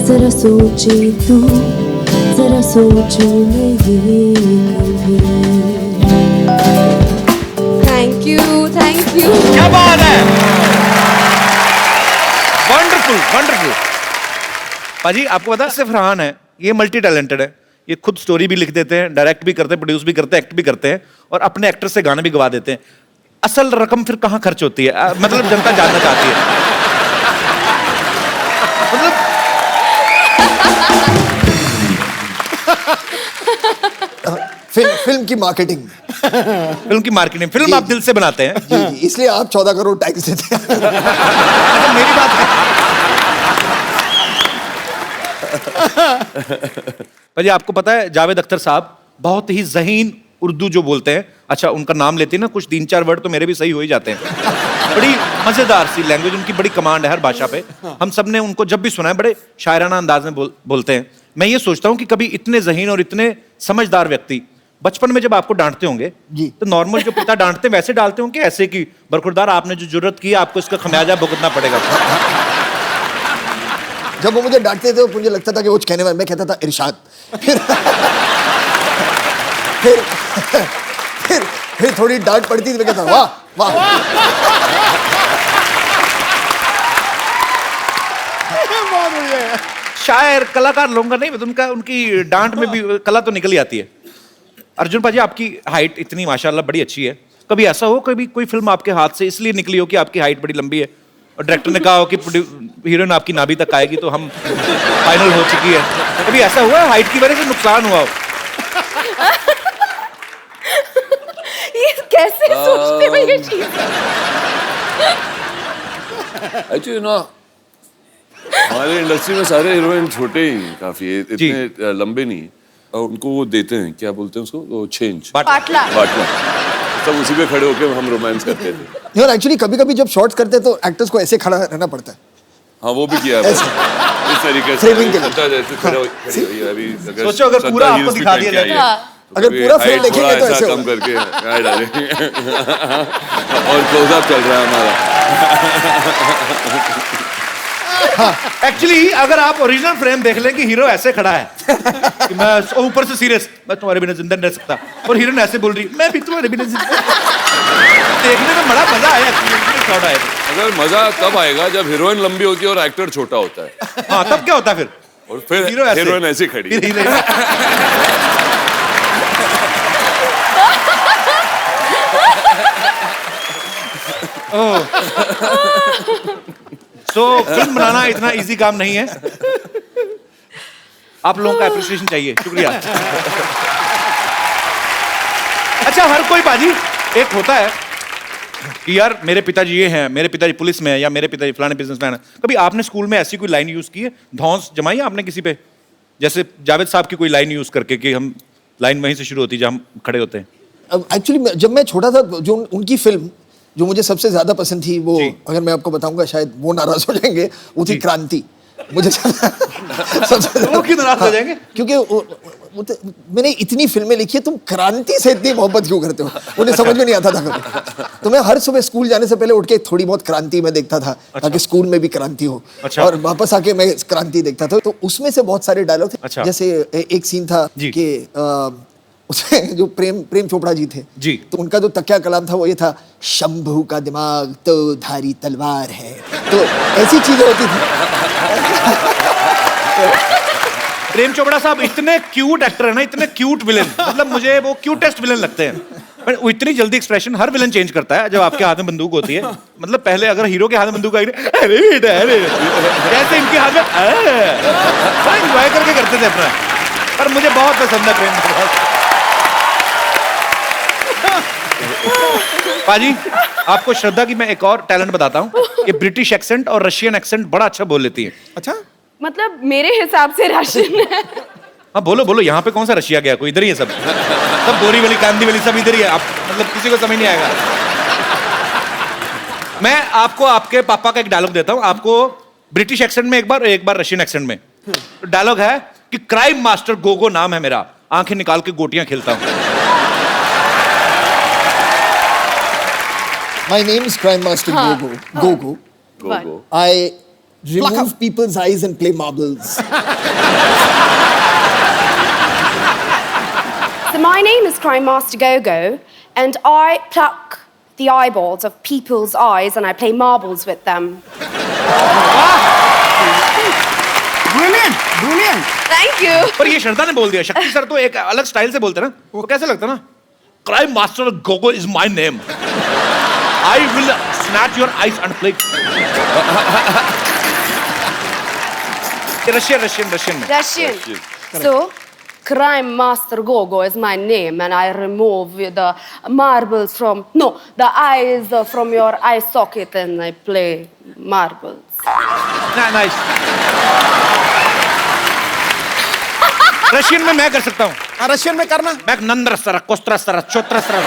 S12: जरा सोचे तू, जरा सोचो मैं ये कभी।
S11: Thank you.
S1: क्या बात है, वंडरफुल वंडरफुल। पाजी आपको पता है सिर्फ फरहान है, ये मल्टी टैलेंटेड है, ये खुद स्टोरी भी लिख देते हैं, डायरेक्ट भी करते हैं, प्रोड्यूस भी करते हैं, एक्ट भी करते हैं और अपने एक्टर से गाने भी गवा देते हैं। असल रकम फिर कहाँ खर्च होती है, मतलब जनता जानना चाहती है। मतलब
S8: फिल्म की मार्केटिंग में,
S1: फिल्म की मार्केटिंग, फिल्म आप दिल से बनाते हैं।
S8: जी जी, इसलिए आप 14 करोड़ टैक्स देते हैं।
S1: अच्छा, मेरी बात पर आपको पता है जावेद अख्तर साहब बहुत ही ज़हीन उर्दू जो बोलते हैं, अच्छा उनका नाम लेते हैं ना, कुछ 3-4 वर्ड तो मेरे भी सही हो ही जाते हैं। बड़ी मजेदार सी लैंग्वेज, उनकी बड़ी कमांड है हर भाषा पे। हम सब ने उनको जब भी सुना है बड़े शायराना अंदाज में बोलते हैं। मैं ये सोचता हूँ कि कभी इतने ज़हीन और इतने समझदार व्यक्ति बचपन में जब आपको डांटते होंगे
S8: जी,
S1: तो नॉर्मल जो पिता डांटते हैं वैसे डालते होंगे ऐसे कि बरखुरदार आपने जो जुर्रत की आपको इसका खमियाजा भुगतना पड़ेगा।
S8: जब वो मुझे डांटते थे तो मुझे लगता था कि वो कहने वाला, मैं कहता था इरशाद। फिर थोड़ी डांट पड़ती थी, मैं कहता वाह वाह।
S1: शायर कलाकार लोगों का नहीं, उनका उनकी डांट में भी कला तो निकल ही आती है। अर्जुन पाजी आपकी हाइट इतनी माशाल्लाह बड़ी अच्छी है, कभी ऐसा हो कभी कोई फिल्म आपके हाथ से इसलिए निकली हो कि आपकी हाइट बड़ी लंबी है और डायरेक्टर ने कहा हो कि हीरोइन आपकी नाभि तक आएगी तो हम फाइनल हो चुकी है, कभी ऐसा हुआ है हाइट की वजह से नुकसान हुआ हो?
S11: ये कैसे सोचते हो ये चीज?
S10: एक्चुअली ना हमारे इंडस्ट्री में सारे हीरोइन छोटे ही काफी, इतने लंबे नहीं, और उनको वो देते हैं, क्या बोलते हैं उसको, वो चेंज,
S11: बाटला।
S10: सब उसी पे खड़े होकर हम रोमांस करते थे।
S8: यार एक्चुअली कभी कभी जब शॉट्स करते हैं तो एक्टर्स को ऐसे खड़ा रहना पड़ता है।
S10: हाँ वो भी किया है, इस तरीके से अभी
S1: सोचो अगर पूरा आपको दिखा दिया जाए,
S8: अगर पूरा फ्रेम देखेंगे तो ऐसे
S10: कम करके और क्लोजअप चल रहा है हमारा।
S1: एक्चुअली अगर आप ओरिजिनल फ्रेम देख लें कि हीरो ऐसे खड़ा है कि मैं ऊपर से सीरियस, मैं तुम्हारे बिना जिंदा नहीं रह सकता, और हीरोइन ऐसे बोल रही मैं भी तुम्हारे बिना जिंदा, देखने में बड़ा मजा आया।
S10: अगर मजा तब आएगा जब हीरोइन लंबी होती है और एक्टर छोटा होता है।
S1: हाँ तब क्या होता है फिर,
S10: और फिर हीरोइन ऐसी खड़ी।
S1: तो फिल्म बनाना इतना इजी काम नहीं है, आप लोगों का एप्रिसिएशन चाहिए, शुक्रिया। अच्छा हर कोई बाजी एक होता है कि यार मेरे पिताजी ये हैं, मेरे पिताजी पुलिस में है, या मेरे पिताजी फलाने बिजनेसमैन है। कभी आपने स्कूल में ऐसी कोई लाइन यूज की है, धौंस जमाई है आपने किसी पे, जैसे जावेद साहब की कोई लाइन यूज करके कि हम लाइन वहीं से शुरू होती है जहां हम खड़े होते हैं?
S8: एक्चुअली जब मैं छोटा था जो उनकी फिल्म जो मुझे सबसे ज्यादा पसंद थी वो अगर मैं आपको बताऊंगा शायद वो नाराज हो जाएंगे, वो थी क्रांति। मुझे सबसे
S13: वो क्यों नाराज हो जाएंगे?
S8: क्योंकि मैंने इतनी फिल्में लिखी है, तुम क्रांति से इतनी मोहब्बत क्यों करते हो? मुझे समझ में नहीं आता था कभी। तो मैं हर सुबह स्कूल जाने से पहले उठ के थोड़ी बहुत क्रांति में देखता था ताकि स्कूल में भी क्रांति हो। और वापस आके मैं क्रांति देखता था, तो उसमें से बहुत सारे डायलॉग थे। जैसे एक सीन था कि उसमें जो प्रेम चोपड़ा जी थे
S13: जी,
S8: तो उनका जो तकिया कलाम था वो ये था, शंभू का दिमाग तो धारी तलवार है। तो ऐसी चीजें होती थी।
S13: प्रेम चोपड़ा साहब इतने क्यूट एक्टर है ना, इतने क्यूट विलेन, मतलब मुझे वो क्यूटेस्ट विलेन लगते हैं। पर वो इतनी जल्दी एक्सप्रेशन हर विलेन चेंज करता है जब आपके हाथ में बंदूक होती है। मतलब पहले अगर हीरो के हाथ में बंदूक आई, अरे बेटा अरे, जैसे इनके हाथ में एंजॉय करके करते थे अपना। पर मुझे बहुत पसंद है प्रेम चोपड़ा। पाजी, आपको श्रद्धा की मैं एक और टैलेंट बताता हूँ कि ब्रिटिश एक्सेंट और रशियन एक्सेंट बड़ा अच्छा बोल लेती है।
S9: अच्छा,
S11: मतलब मेरे हिसाब से राशन है।
S13: हाँ बोलो बोलो, यहाँ पे कौन सा रशिया गया, कोई इधर ही है सब बोरीवली कांदीवली सब इधर ही है। आप मतलब किसी को समझ नहीं आएगा। मैं आपको आपके पापा का एक डायलॉग देता हूँ, आपको ब्रिटिश एक्सेंट में एक बार रशियन एक्सेंट में। डायलॉग है कि क्राइम मास्टर गोगो नाम है मेरा, आंखें निकाल के गोटियां खेलता हूँ।
S8: My name is Crime Master Gogo.
S10: Gogo.
S8: I remove people's eyes and play marbles.
S11: So my name is Crime Master Gogo, and I pluck the eyeballs of people's eyes and I play marbles with them.
S9: Brilliant, brilliant.
S11: Thank you.
S13: पर ये श्रद्धा ने बोल दिया। शक्ति sir तो एक अलग style से बोलते ना, वो कैसे लगता ना, crime master Gogo is my name, I will snatch your eyes and play. Russian.
S11: So, Crime Master Gogo is my name, and I remove the marbles the eyes from your eye socket, and I play marbles.
S13: Nice. Russian में मैं कर सकता हूँ।
S9: Russian में करना।
S13: मैं Nandra sir, कोस्त्र sir, चोत्र sir.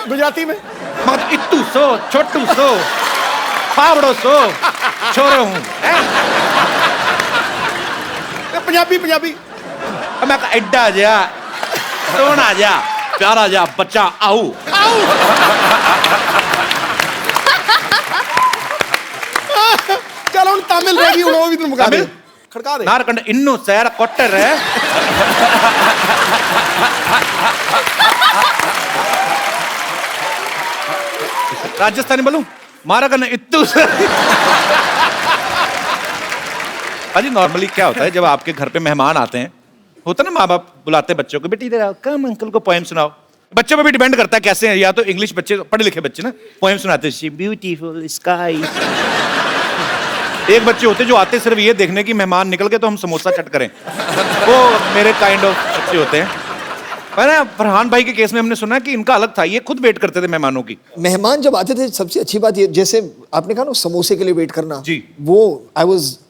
S9: Gujarati में
S13: मत इत्तू सो, छोटू सो, पावड़ो सो, छोरो हूँ।
S9: पंजाबी।
S13: मैं एड्डा जा, सोना जा, प्यारा जा, बच्चा आओ।
S9: चलो उन तमिल रहेगी, वो भी तुम मुका दे। खड़का दे।
S13: नारकंड इन्नू सैर कोटर है। राजस्थानी बोलूं, मारा करना इत्तू। अजी नॉर्मली क्या होता है जब आपके घर पे मेहमान आते हैं, होता ना माँ बाप बुलाते बच्चों को, बेटी इधर आओ, कम अंकल को पोएम सुनाओ। बच्चों पे भी डिपेंड करता है कैसे हैं, या तो इंग्लिश बच्चे, पढ़े लिखे बच्चे ना पोएम सुनाते हैं, ब्यूटीफुल स्काई। एक बच्चे होते जो आते सिर्फ ये देखने की मेहमान निकल के तो हम समोसा चट करें, वो मेरे काइंड ऑफ बच्चे होते हैं। मैंने फरहान भाई के केस में हमने सुना कि इनका अलग था, ये खुद वेट करते थे मेहमानों की।
S8: मेहमान जब आते थे सबसे अच्छी बात ये, जैसे आपने कहा ना समोसे के लिए वेट करना
S13: जी,
S8: वो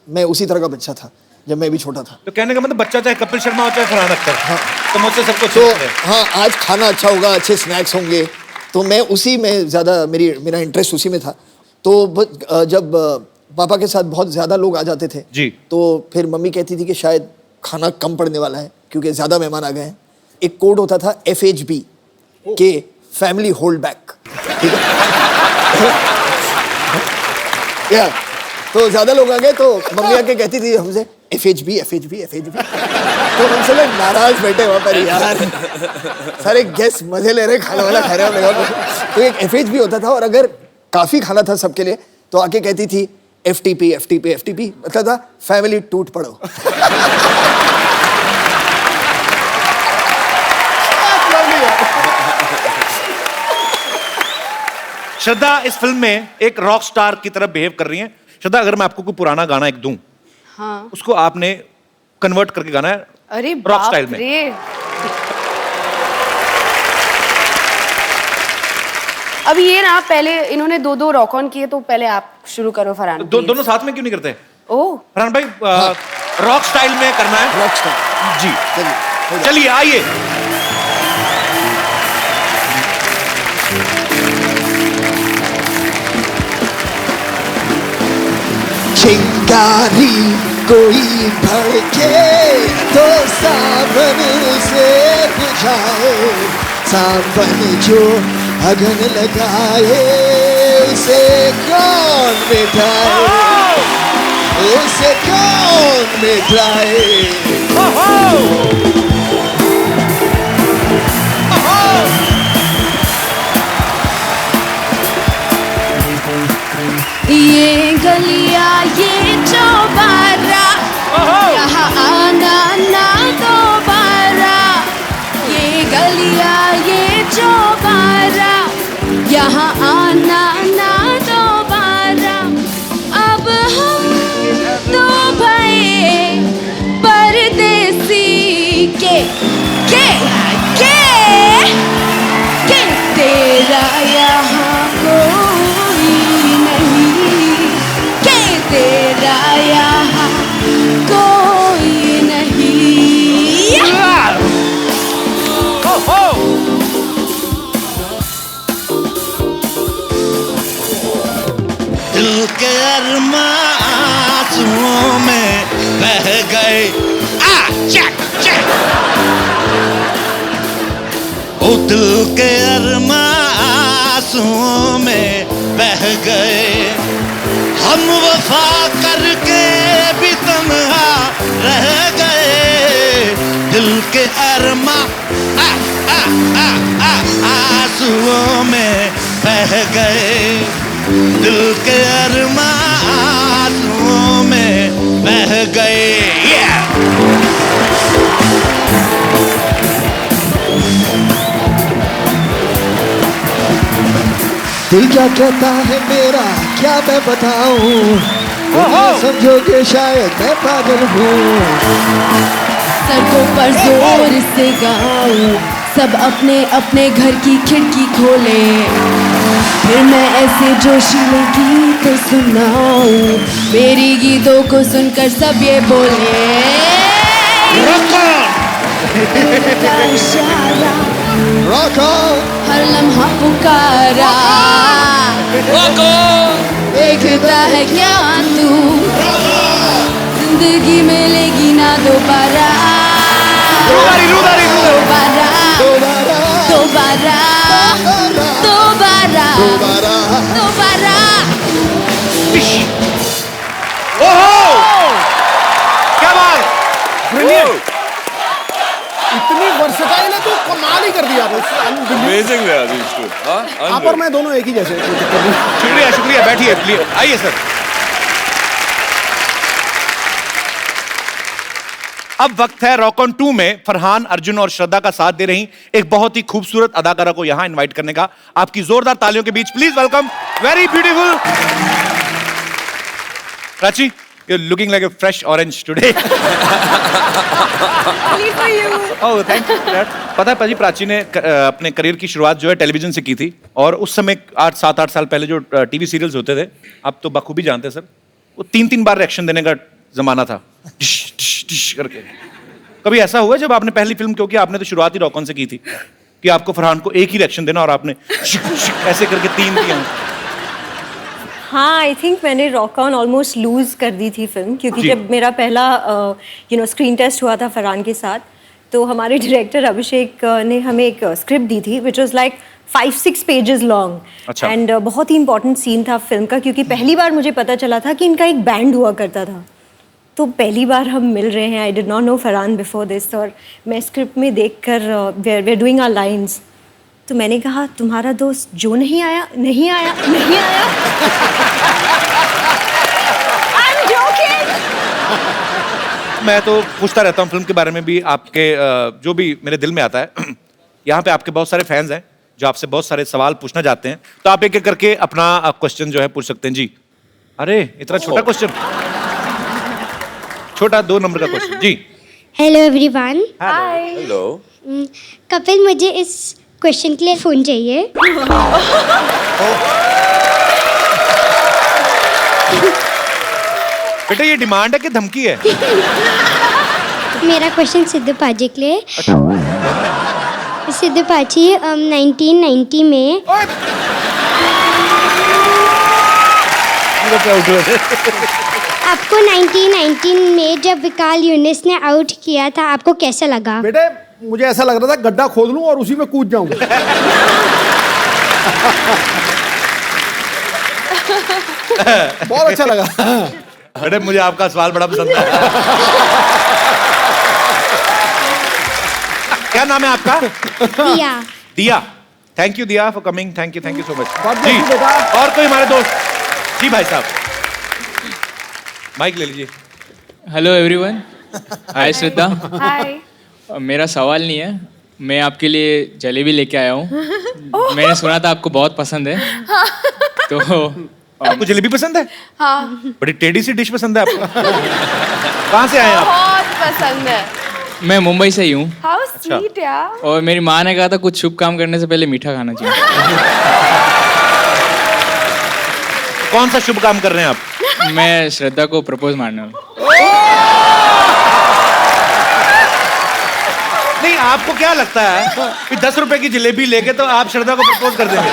S8: मैं उसी तरह का बच्चा था जब मैं भी छोटा था।
S13: तो कहने का मतलब बच्चा चाहे कपिल शर्मा हो चाहे फरहान अख्तर,
S8: हाँ,
S13: समोसे सबको
S8: तो हाँ, आज खाना अच्छा होगा, अच्छे स्नैक्स होंगे, तो मैं उसी में ज़्यादा मेरा इंटरेस्ट उसी में था। तो जब पापा के साथ बहुत ज़्यादा लोग आ जाते थे
S13: जी, तो
S8: फिर मम्मी कहती थी कि शायद खाना कम पड़ने वाला है क्योंकि ज़्यादा मेहमान आ गए हैं। एक कोड होता था FHB के फैमिली होल्ड बैक, ठीक है। या तो ज्यादा लोग आ गए तो मम्मी आके कहती थी हमसे FHB। तो हमसे लोग नाराज बैठे वहां पर, यार सारे गेस्ट मजे ले रहे, खाना वाला खा रहे हैं। तो एक FHB होता था, और अगर काफी खाना था सबके लिए तो आके कहती थी FTP मतलब था फैमिली टूट पड़ो।
S13: श्रद्धा इस फिल्म में एक रॉक स्टार की तरह बिहेव कर रही हैं। श्रद्धा, अगर मैं आपको कोई पुराना गाना एक दूं,
S11: हाँ,
S13: उसको आपने कन्वर्ट करके गाना है
S11: अरे
S13: रॉक स्टाइल में।
S11: अभी ये ना, पहले इन्होंने दो रॉक ऑन किए, तो पहले आप शुरू करो फरहान।
S13: दोनों साथ में क्यों नहीं करते?
S5: ओह
S13: फरहान भाई रॉक स्टाइल में करना है।
S9: Rock star.
S13: जी
S9: चलिए
S13: चलिए आइए।
S8: चिंगारी कोई भड़के तो सावन से बुझाए, सावन जो अगन लगाए उसे कौन मिटाए, उसे कौन मिटाए।
S12: ये गलियां ये चौबारा, यहाँ आना ना दोबारा। ये गलियां ये चौबारा, यहाँ आना ना दोबारा। अब हम दो भाई परदेसी के तेरा यहाँ कोई नहीं, के तेरा यहाँ कोई नहीं।
S14: दिल के अरमा आंसुओं में बह गए। ओ दिल के अरमा आंसुओं में बह गए, हम वफा करके भी तन्हा रह गए। दिल के अरमा आंसुओं में बह गए, दिल के अरमा आंसुओं में बह गए।
S8: दिल क्या कहता है मेरा क्या मैं बताऊं, समझोगे शायद मैं पागल हूँ।
S12: सड़कों पर जोर से गाऊं, सब अपने अपने घर की खिड़की खोले, फिर मैं ऐसे जोशीले गीत सुनाऊं, मेरी गीतों को सुनकर सब ये बोले। इशारा हर लम्हा पुकारा, देखता है क्या तू, जिंदगी मिलेगी ना दोबारा, दोबारा दोबारा दोबारा दोबारा।
S13: क्या बात,
S9: इतनी वर्सटाइल है तो कमाल ही कर दिया आपने।
S10: अमेजिंग है यार इसको।
S9: आप और मैं दोनों एक ही जैसे।
S13: शुक्रिया शुक्रिया, बैठिए प्लीज, आइए सर। अब वक्त है रॉक ऑन 2 में फरहान, अर्जुन और श्रद्धा का साथ दे रही एक बहुत ही खूबसूरत अदाकारा को यहां इनवाइट करने का। आपकी जोरदार तालियों के बीच please welcome very beautiful Prachi. You're looking like a fresh orange today. Oh, thank you. पता है पाजी, प्राची ने अपने करियर की शुरुआत जो है टेलीविजन से की थी, और उस समय 7-8 साल पहले जो टीवी सीरियल्स होते थे, आप तो बखूबी जानते हैं सर, वो 3-3 बार रिएक्शन देने का जमाना था, डिश डिश डिश करके। कभी ऐसा हुआ जब आपने पहली फिल्म, क्योंकि आपने तो शुरुआत ही रॉक ऑन से की थी, कि आपको फरहान को एक ही रिएक्शन देना और आपने ऐसे करके 3 किया?
S15: हाँ, आई थिंक मैंने रॉक ऑन ऑलमोस्ट लूज कर दी थी फिल्म, क्योंकि जब मेरा पहला स्क्रीन टेस्ट हुआ था फरहान के साथ, तो हमारे डायरेक्टर अभिषेक ने हमें एक स्क्रिप्ट दी थी which was like 5-6 pages long, and बहुत ही इंपॉर्टेंट सीन था फिल्म का, क्योंकि पहली बार मुझे पता चला था कि इनका एक बैंड हुआ करता था। तो पहली बार हम मिल रहे हैं, I did not know Farhan before this, और मैं स्क्रिप्ट में देख कर we are doing our lines, तो मैंने कहा तुम्हारा दोस्त जो नहीं आया नहीं आया नहीं आया। I'm joking.
S13: मैं तो पूछता रहता हूँ फिल्म के बारे में भी, आपके जो भी मेरे दिल में आता है। यहाँ पे आपके बहुत सारे फैंस हैं जो आपसे बहुत सारे सवाल पूछना चाहते हैं, तो आप एक एक करके अपना क्वेश्चन जो है पूछ सकते हैं जी। अरे इतना छोटा क्वेश्चन, छोटा 2 नंबर का क्वेश्चन जी।
S16: Hello everyone.
S10: Hi. Hello.
S16: Kapil, मुझे इस क्वेश्चन के लिए फोन चाहिए।
S13: बेटा ये डिमांड है कि धमकी है?
S16: मेरा क्वेश्चन सिद्धू पाजी के लिए। सिद्धू पाजी 1990 में आपको 1919 में जब विकाल यूनिस ने आउट किया था, आपको कैसा लगा?
S9: बेटे मुझे ऐसा लग रहा था गड्ढा खोद लूं और उसी में कूद जाऊं। बहुत अच्छा लगा।
S13: बेटे मुझे आपका सवाल बड़ा पसंद है। क्या नाम है आपका?
S16: Diya.
S13: Diya. Thank you Diya for coming. Thank you so much.
S9: जी
S13: और कोई हमारे दोस्त? जी भाई साहब माइक ले लीजिए।
S17: Hello everyone. Hi Shraddha.
S11: Hi.
S17: मेरा सवाल नहीं है, मैं आपके लिए जलेबी लेके आया हूँ। मैंने सुना था आपको बहुत पसंद है। तो
S13: आपको जलेबी पसंद है?
S11: हाँ।
S13: बड़ी टेढ़ी सी डिश पसंद है आपको। कहाँ से आए आप?
S11: बहुत पसंद है।
S17: मैं मुंबई से ही हूँ।
S11: हाउ स्वीट यार।
S17: और मेरी माँ ने कहा था कुछ शुभ काम करने से पहले मीठा खाना चाहिए।
S13: कौन सा शुभ काम कर रहे हैं आप?
S17: मैं श्रद्धा को प्रपोज मारने वाला हूँ।
S13: नहीं आपको क्या लगता है कि 10 रुपए की जलेबी लेके तो आप श्रद्धा को प्रपोज कर देंगे?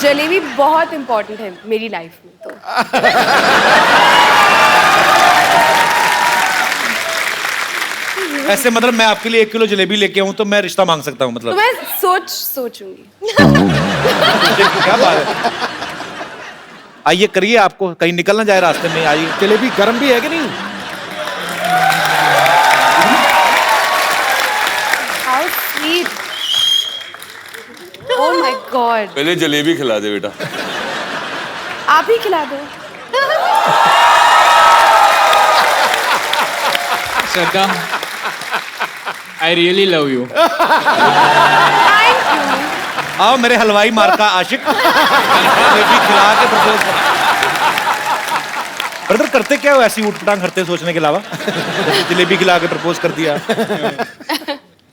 S11: जलेबी बहुत इम्पोर्टेंट है मेरी लाइफ में तो।
S13: ऐसे मतलब मैं आपके लिए 1 किलो जलेबी लेके आऊं तो मैं रिश्ता मांग सकता हूं मतलब?
S11: तो मैं सोचूंगी।
S13: क्या बात है। आइए करिए, आपको कहीं निकल ना जाए रास्ते में। आइए।
S9: जलेबी गर्म भी है कि नहीं?
S11: How sweet. Oh my God.
S10: पहले जलेबी खिला दे बेटा।
S11: आप ही खिला दो।
S17: श्रद्धा आई रियली लव यू।
S13: आओ मेरे हलवाई मार का आशिक। जलेबी खिला के प्रपोज कर। ब्रदर करते क्या हो ऐसी उठपटांग करते सोचने के अलावा? जलेबी खिला के प्रपोज कर दिया।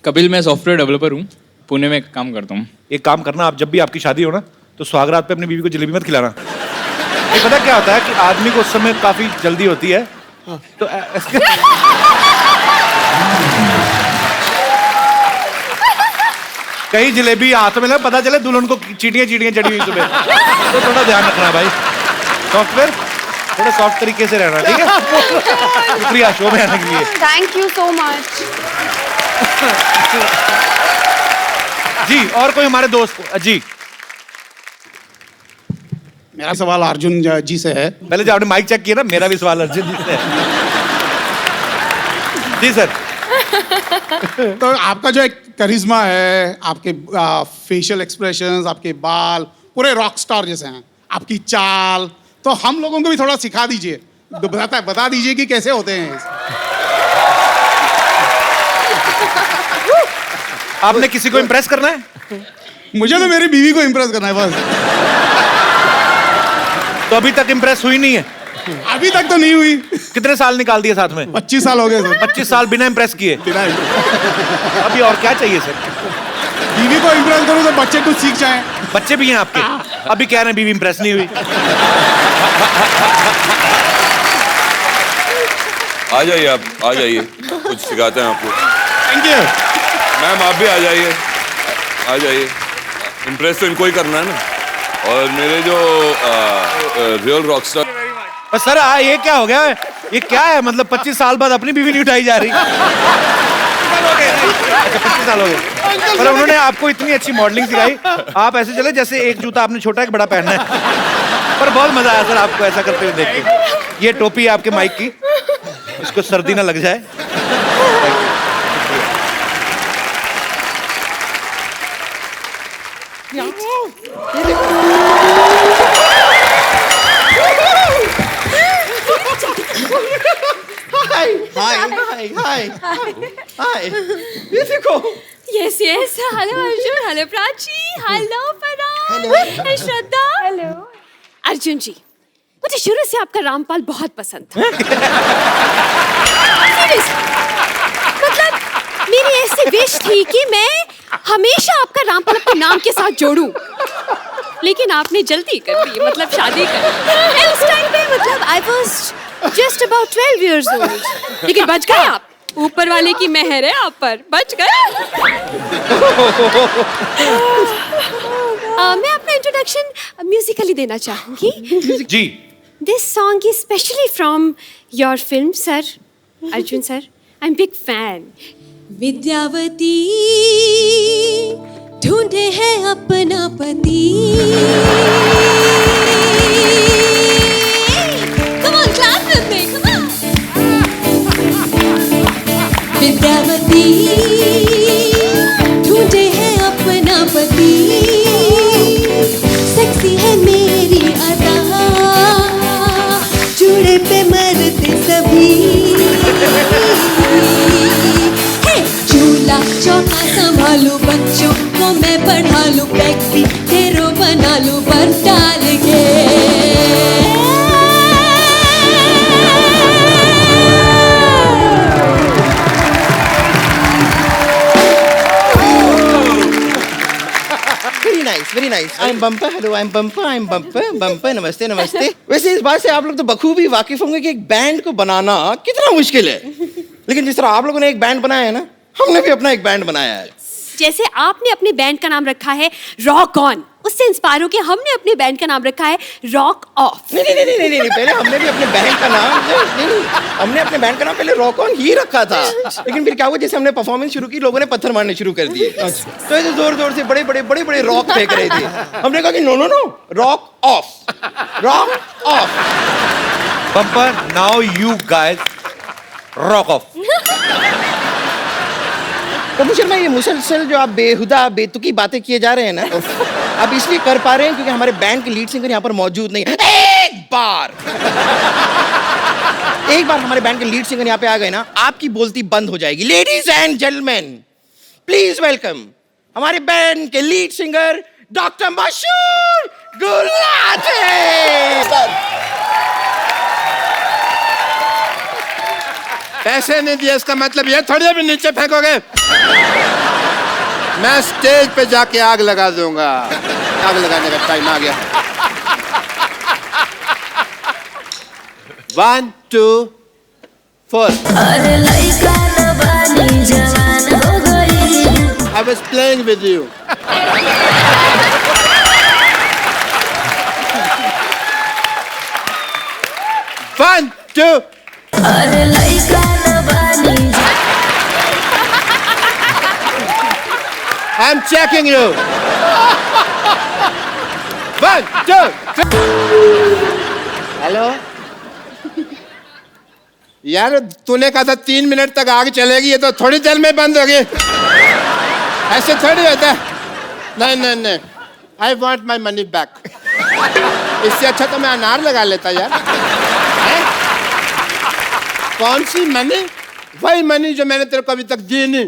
S17: कपिल मैं सॉफ्टवेयर डेवलपर हूँ, पुणे में काम करता हूँ।
S13: एक काम करना, आप जब भी आपकी शादी हो ना तो सुहागरात पे अपनी बीवी को जलेबी मत खिलाना। ये पता क्या होता है कि आदमी को उस समय काफी जल्दी होती है तो कहीं जलेबी हाथ में लगे पता चले दुल्हन को चीटियां चढ़ी हुई सुबह। तो थोड़ा ध्यान रखना भाई। सॉफ्टवेयर थोड़ा सॉफ्ट तरीके से रहना, ठीक है? शुक्रिया शो में आने के लिए।
S11: Thank you so much.
S13: जी और कोई हमारे दोस्त? जी
S18: मेरा सवाल अर्जुन जी से है।
S13: पहले जब आपने माइक चेक किया ना, मेरा भी सवाल अर्जुन जी से है। जी सर।
S18: तो आपका जो एक करिश्मा है, आपके फेशियल एक्सप्रेशंस, आपके बाल पूरे रॉक स्टार जैसे हैं, आपकी चाल, तो हम लोगों को भी थोड़ा सिखा दीजिए। बता दीजिए कि कैसे होते हैं।
S13: आपने किसी को इम्प्रेस करना है?
S18: मुझे तो मेरी बीवी को इम्प्रेस करना है बस।
S13: तो अभी तक इम्प्रेस हुई नहीं है?
S18: अभी तक तो नहीं हुई।
S13: कितने साल निकाल दिए साथ में?
S18: 25 साल हो गए सर।
S13: 25 साल बिना इम्प्रेस किए? अभी और क्या चाहिए सर?
S18: बीवी को इम्प्रेस करूं तो बच्चे कुछ सीख जाएं।
S13: बच्चे भी हैं आपके? अभी कह रहे हैं बीवी इम्प्रेस नहीं हुई।
S10: आ जाइए आप, आ जाइए, कुछ सिखाते हैं आपको।
S18: थैंक यू
S10: मैम, आप भी आ जाइए, आ जाइए। इम्प्रेस तो इनको ही करना है ना। और मेरे जो रियल रॉकस्टार।
S13: सर ये क्या हो गया? ये क्या है? मतलब 25 साल बाद अपनी बीवी नहीं उठाई जा रही? 25 साल हो गए। पर उन्होंने आपको इतनी अच्छी मॉडलिंग सिखाई, आप ऐसे चले जैसे एक जूता आपने छोटा एक बड़ा पहनना है। पर बहुत मजा आया सर आपको ऐसा करते हुए देख के। ये टोपी है आपके माइक की, इसको सर्दी ना लग जाए।
S7: हाय ये देखो।
S12: Yes, yes. Hello, Arjun. Hello, Prachi. Hello, Farhan. Hey, श्रद्धा. Hello. अर्जुन जी, मुझे शुरू से आपका रामपाल बहुत पसंद था। Seriously. मतलब मेरी ऐसी विश थी कि मैं हमेशा आपका रामपाल अपने नाम के साथ जोड़ूं।
S19: लेकिन आपने जल्दी कर दी, मतलब शादी कर दी। उस टाइम पे मतलब I was just about 12 years old। लेकिन बच गए आप, ऊपर वाले की मेहर है आप पर, बच गए। मैं अपना इंट्रोडक्शन म्यूजिकली देना चाहूंगी।
S13: जी।
S19: This song is specially from your film, sir, Arjun sir. I'm big fan.
S12: Vidyavati ढूंढे है अपना पति। Come on, clap with me, come on. Vidyavati ढूंढे है अपना पति। सेक्सी है मेरी अदा, चूड़े पे मरते सभी। चूल्हा चौका संभालू, बच्चों को मैं पढ़ा लूं, पैक भी ढेरों बना लूं बर्फ डाल के।
S1: Very nice. I am bumper, hello I am bumper, I am bumper, bumper, नमस्ते नमस्ते। वैसे इस बात से आप लोग तो बखूबी वाकिफ होंगे कि एक बैंड को बनाना कितना मुश्किल है, लेकिन जिस तरह आप लोगों ने एक बैंड बनाया है ना, हमने भी अपना एक बैंड बनाया है।
S19: जैसे आपने अपने बैंड का नाम रखा है रॉक ऑन, उससे इंस्पायर होकर हमने अपने बैंड का नाम रखा है रॉक ऑफ।
S1: नहीं, पहले हमने भी अपने बैंड का नाम हमने अपने बैंड का नाम पहले रॉक ऑन ही रखा था, लेकिन फिर क्या हुआ, जैसे हमने परफॉर्मेंस शुरू की, लोगों ने पत्थर मारने शुरू कर दिए। तो ऐसे जोर जोर से बड़े रॉक फेंक रहे थे। हमने कहा कि no, rock on, rock on.
S13: Bumper, now you guys rock on.
S1: Kapoor Sharma, ये मुसलसल जो आप बेहुदा बेतुकी बातें किए जा रहे हैं ना, आप इसलिए कर पा रहे हैं क्योंकि हमारे बैंड के लीड सिंगर यहाँ पर मौजूद नहीं है। एक बार हमारे बैंड के लीड सिंगर यहाँ पे आ गए ना, आपकी बोलती बंद हो जाएगी। Ladies and gentleman, please welcome हमारे बैंड के लीड सिंगर डॉक्टर मशहूर गुलाटी।
S3: पैसे नहीं दिए इसका मतलब ये थोड़ी अभी नीचे फेंकोगे। मैं स्टेज पे जाके आग लगा दूंगा। आग लगाने का टाइम आ गया। 1 2 4। I was playing with you. 1 2। I'm checking you. 1 2 3। Hello यार, तूने कहा था 3 मिनट तक आग चलेगी, ये तो थोड़ी देर में बंद होगी। ऐसे थोड़ी होता है। नहीं, I want my money back। इससे अच्छा तो मैं अनार लगा लेता यार। है? कौन सी मनी? वही मनी जो मैंने तेरे को अभी तक दी नहीं।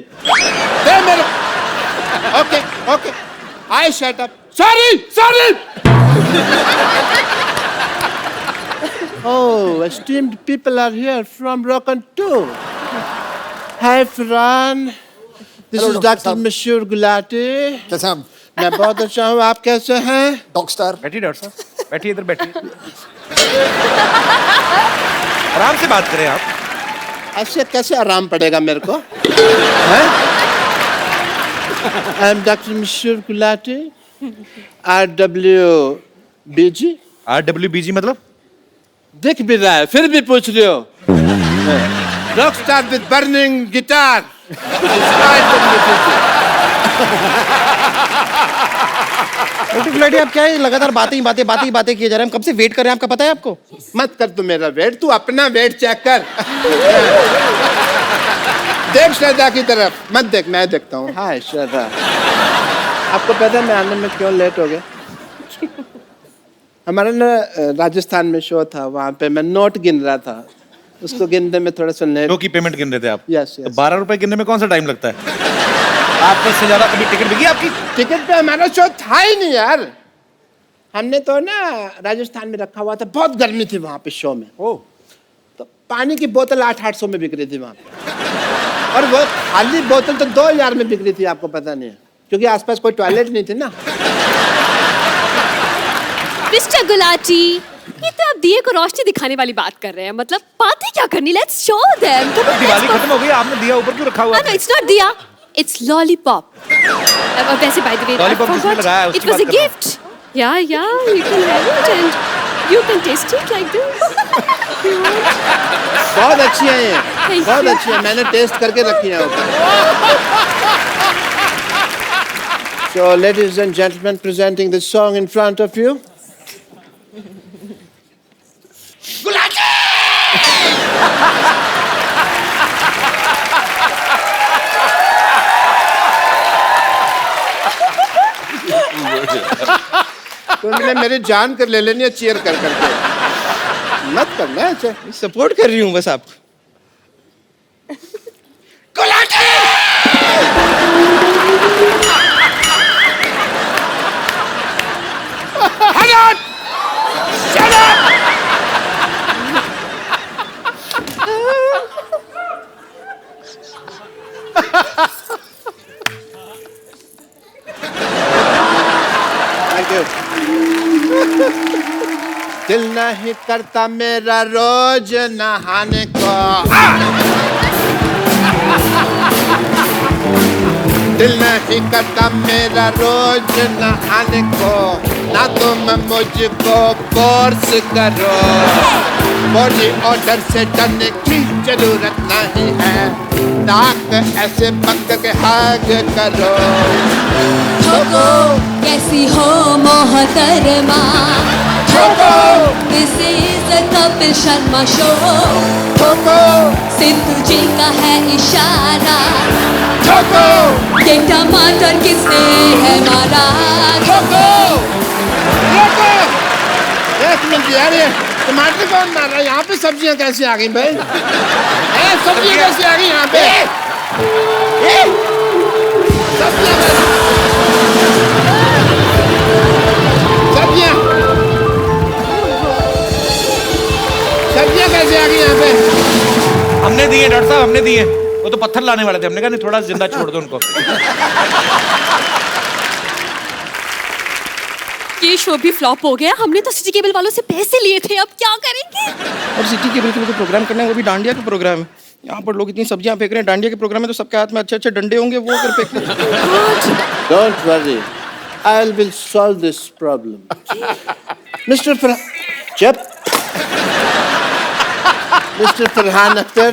S3: दे मेरे। Okay, I shut up. Sorry. Oh, esteemed people are here from Rock on Tour. Hi, Fran. This is Dr. Mashur Gulati.
S9: कैसे हम?
S3: मैं बहुत अच्छा हूँ, आप कैसे हैं?
S9: डॉक्टर।
S13: बैठिए डॉक्टर साहब, बैठिए इधर बैठिए। आराम से बात करें आप।
S3: ऐसे कैसे आराम पड़ेगा मेरे को? I'm Dr. Mashur Gulati, RWBG।
S13: RWBG मतलब?
S3: दिख भी रहा है, फिर भी पूछ रहे हो। Rockstar with burning guitar।
S1: Gulati, आप क्या है लगातार बातें किए जा रहे हैं? हम कब से वेट कर रहे हैं, आपका पता है आपको?
S3: मत कर तू मेरा वेट, तू अपना वेट चेक कर। देख श्रद्धा की तरफ मत देख, मैं देखता हूँ। हाय श्रद्धा, आपको पता है मैं आने में क्यों लेट हो गया? हमारा ना राजस्थान में शो था, वहाँ पे मैं नोट गिन रहा था, उसको गिनने में थोड़ा सा लेट।
S13: की पेमेंट गिन रहे थे आप?
S3: यस।
S13: तो 12 रुपए गिनने में कौन सा टाइम लगता है? आपको इससे ज्यादा कभी टिकट बिकी आपकी?
S3: टिकट पे हमारा शो था ही नहीं यार। हमने तो ना राजस्थान में रखा हुआ था, बहुत गर्मी थी वहाँ पे शो में। तो पानी की बोतल 800 में बिक रही थी वहाँ पे, और वो खाली बोतल तो 2000 में बिक रही थी, आपको पता नहीं है, क्योंकि आसपास कोई टॉयलेट नहीं थी ना।
S19: मिस्टर गुलाटी, ये तो आप दिए को रोशनी दिखाने वाली बात कर रहे हैं, मतलब बातें क्या करनी, लेट्स शो देम।
S13: दिवाली खत्म हो गई, आपने दिया ऊपर क्यों रखा हुआ है?
S19: इट्स नॉट दिया, इट्स लॉलीपॉप। वैसे बाय द वे,
S13: लॉलीपॉप किसने लगाया है,
S19: इट
S13: उसकी
S19: वाज अ
S13: बात कर रहा हूँ।
S19: गिफ्ट। या you can have it and you can taste it like this.
S3: बहुत अच्छी है ये,
S19: Thank
S3: बहुत
S19: you.
S3: अच्छी है, मैंने टेस्ट करके रखी है ऊपर। So, ladies and gentlemen, presenting this song in front of you. तुमने मेरी जान कर ले लेनी है चीयर कर करके। मत करना है, अच्छा
S7: सपोर्ट कर रही हूँ बस आपको।
S3: Thank you. दिल नहीं करता मेरा रोज नहाने को, दिल नहीं करता मेरा रोज नहाने को, ना तुम मुझको फोर्स करो, बॉडी ऑर्डर से डरने की जरूरत नहीं है, नाक ऐसे पकड़ के हाग करो।
S12: ठोको कैसी हो मोहतरमा, ठोको this is a Kapil Sharma show, ठोको सिद्धू जी का है इशारा, ठोको ये टमाटर किसने है मारा, ठोको।
S3: एक मिनट यार, ये टमाटर कौन मार रहा है? यहाँ पे सब्जियाँ कैसे आ गई भाई? सब्जियाँ कैसे आ गई यहाँ पे? सब्जियाँ कैसे आ गई यहाँ पे?
S13: हमने दिए डॉक्टर साहब, हमने दिए। वो तो पत्थर लाने वाले थे, हमने कहा नहीं थोड़ा जिंदा छोड़ दो उनको।
S19: ये शो भी फ्लॉप हो गया। हमने तो सिटी केबल वालों से पैसे लिए थे, अब क्या करेंगे?
S7: और सिटी केबल के लिए प्रोग्राम करना है, वो भी डांडिया का प्रोग्राम है। यहाँ पर लोग इतनी सब्जियां फेंक रहे हैं, डांडिया के प्रोग्राम में तो सबके हाथ में अच्छे अच्छे डंडे होंगे, वो कर फेंक रहे।
S3: Don't worry, I will solve this problem. Mr. Mr. Farhan Akhtar,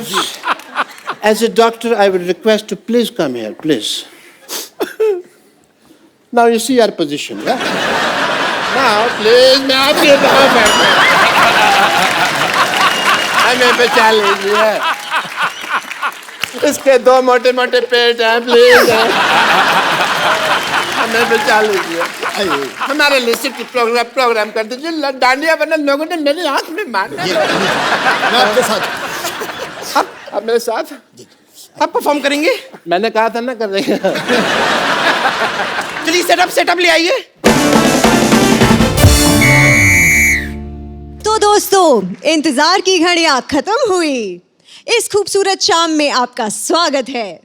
S3: as a doctor, I would request to please come here, please. Now you see our position, yeah? Now, please, मैं आपके पास बैठता हमें बचा लीजिए। इसके दो मोटे मोटे पेट हैं, प्लीज हमें बचा लीजिए। हमारे लिए सिटी प्रोग्राम कर दीजिए। डांडिया वरना लोगों ने मेरी आंख में मारा। मैं आपके साथ। आप मेरे साथ?
S7: आप परफॉर्म करेंगे?
S3: मैंने कहा था ना कर देंगे।
S7: चलिए सेटअप ले आइए।
S20: तो दोस्तों, इंतजार की घड़ियां खत्म हुई। इस खूबसूरत शाम में आपका स्वागत है।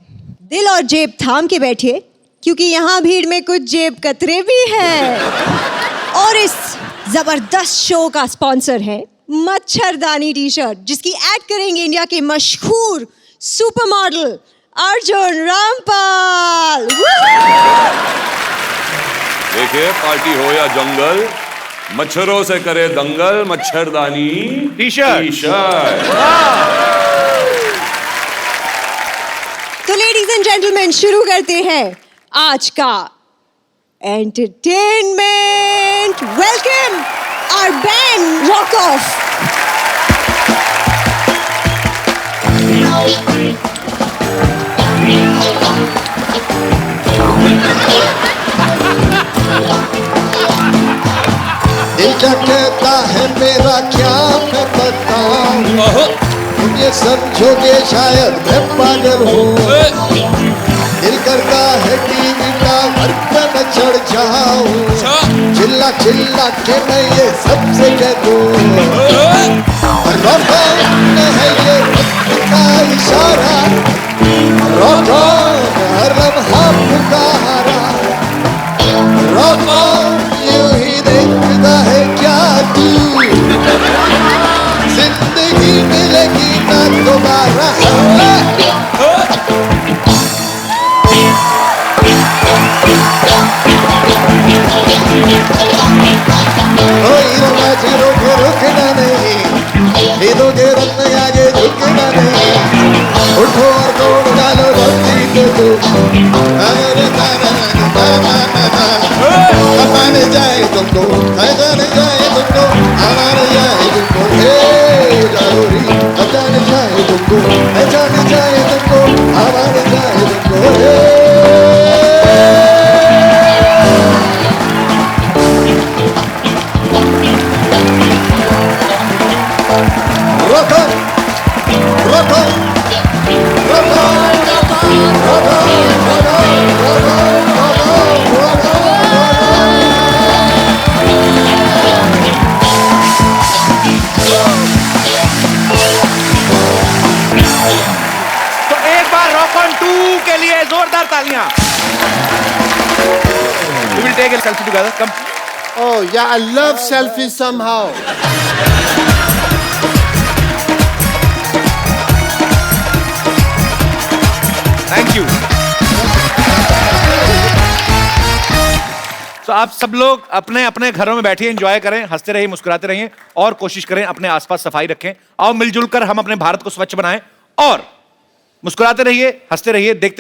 S20: दिल और जेब थाम के बैठिए, क्योंकि यहाँ भीड़ में कुछ जेब कतरे भी हैं। और इस जबरदस्त शो का स्पॉन्सर है मच्छरदानी टी शर्ट, जिसकी ऐड करेंगे इंडिया के मशहूर सुपर मॉडल अर्जुन रामपाल।
S10: देखिए, पार्टी हो या जंगल, मच्छरों से करे दंगल, मच्छरदानी टी शर्ट।
S20: तो लेडीज एंड जेंटलमैन, शुरू करते हैं आज का entertainment. Welcome our band rock on.
S8: दिल क्या कहता है मेरा क्या मैं बताऊं, तुम ये समझोगे शायद मैं पागल हूँ। दिल करता है टीवी टावर पे मैं चढ़ जाऊं, चिल्ला चिल्ला के मैं ये सबसे कह दूं, रॉक ऑन है ये वक्त का इशारा, रॉक ऑन हर लम्हा पुकारा, रॉक ऑन यूं ही देखता है क्या तुमको, जाने जाए तुमको, हमारे जाए तुमको, हे जरूरी जाने जाए तुमको, जाने जाए तुमको, हमारे जाए तुमको, हे रोको रोको रोको
S13: तो एक बार रॉक ऑन 2 के लिए जोरदार तालियां। We will take a selfie together. Come.
S3: Oh yeah, I love selfies somehow.
S13: Thank you. तो आप सब लोग अपने अपने घरों में बैठिए, एंजॉय करें, हंसते रहिए, मुस्कुराते रहिए और कोशिश करें अपने आसपास सफाई रखें। आओ मिलजुल कर हम अपने भारत को स्वच्छ बनाएं और मुस्कुराते रहिए, हंसते रहिए, देखते रहिए।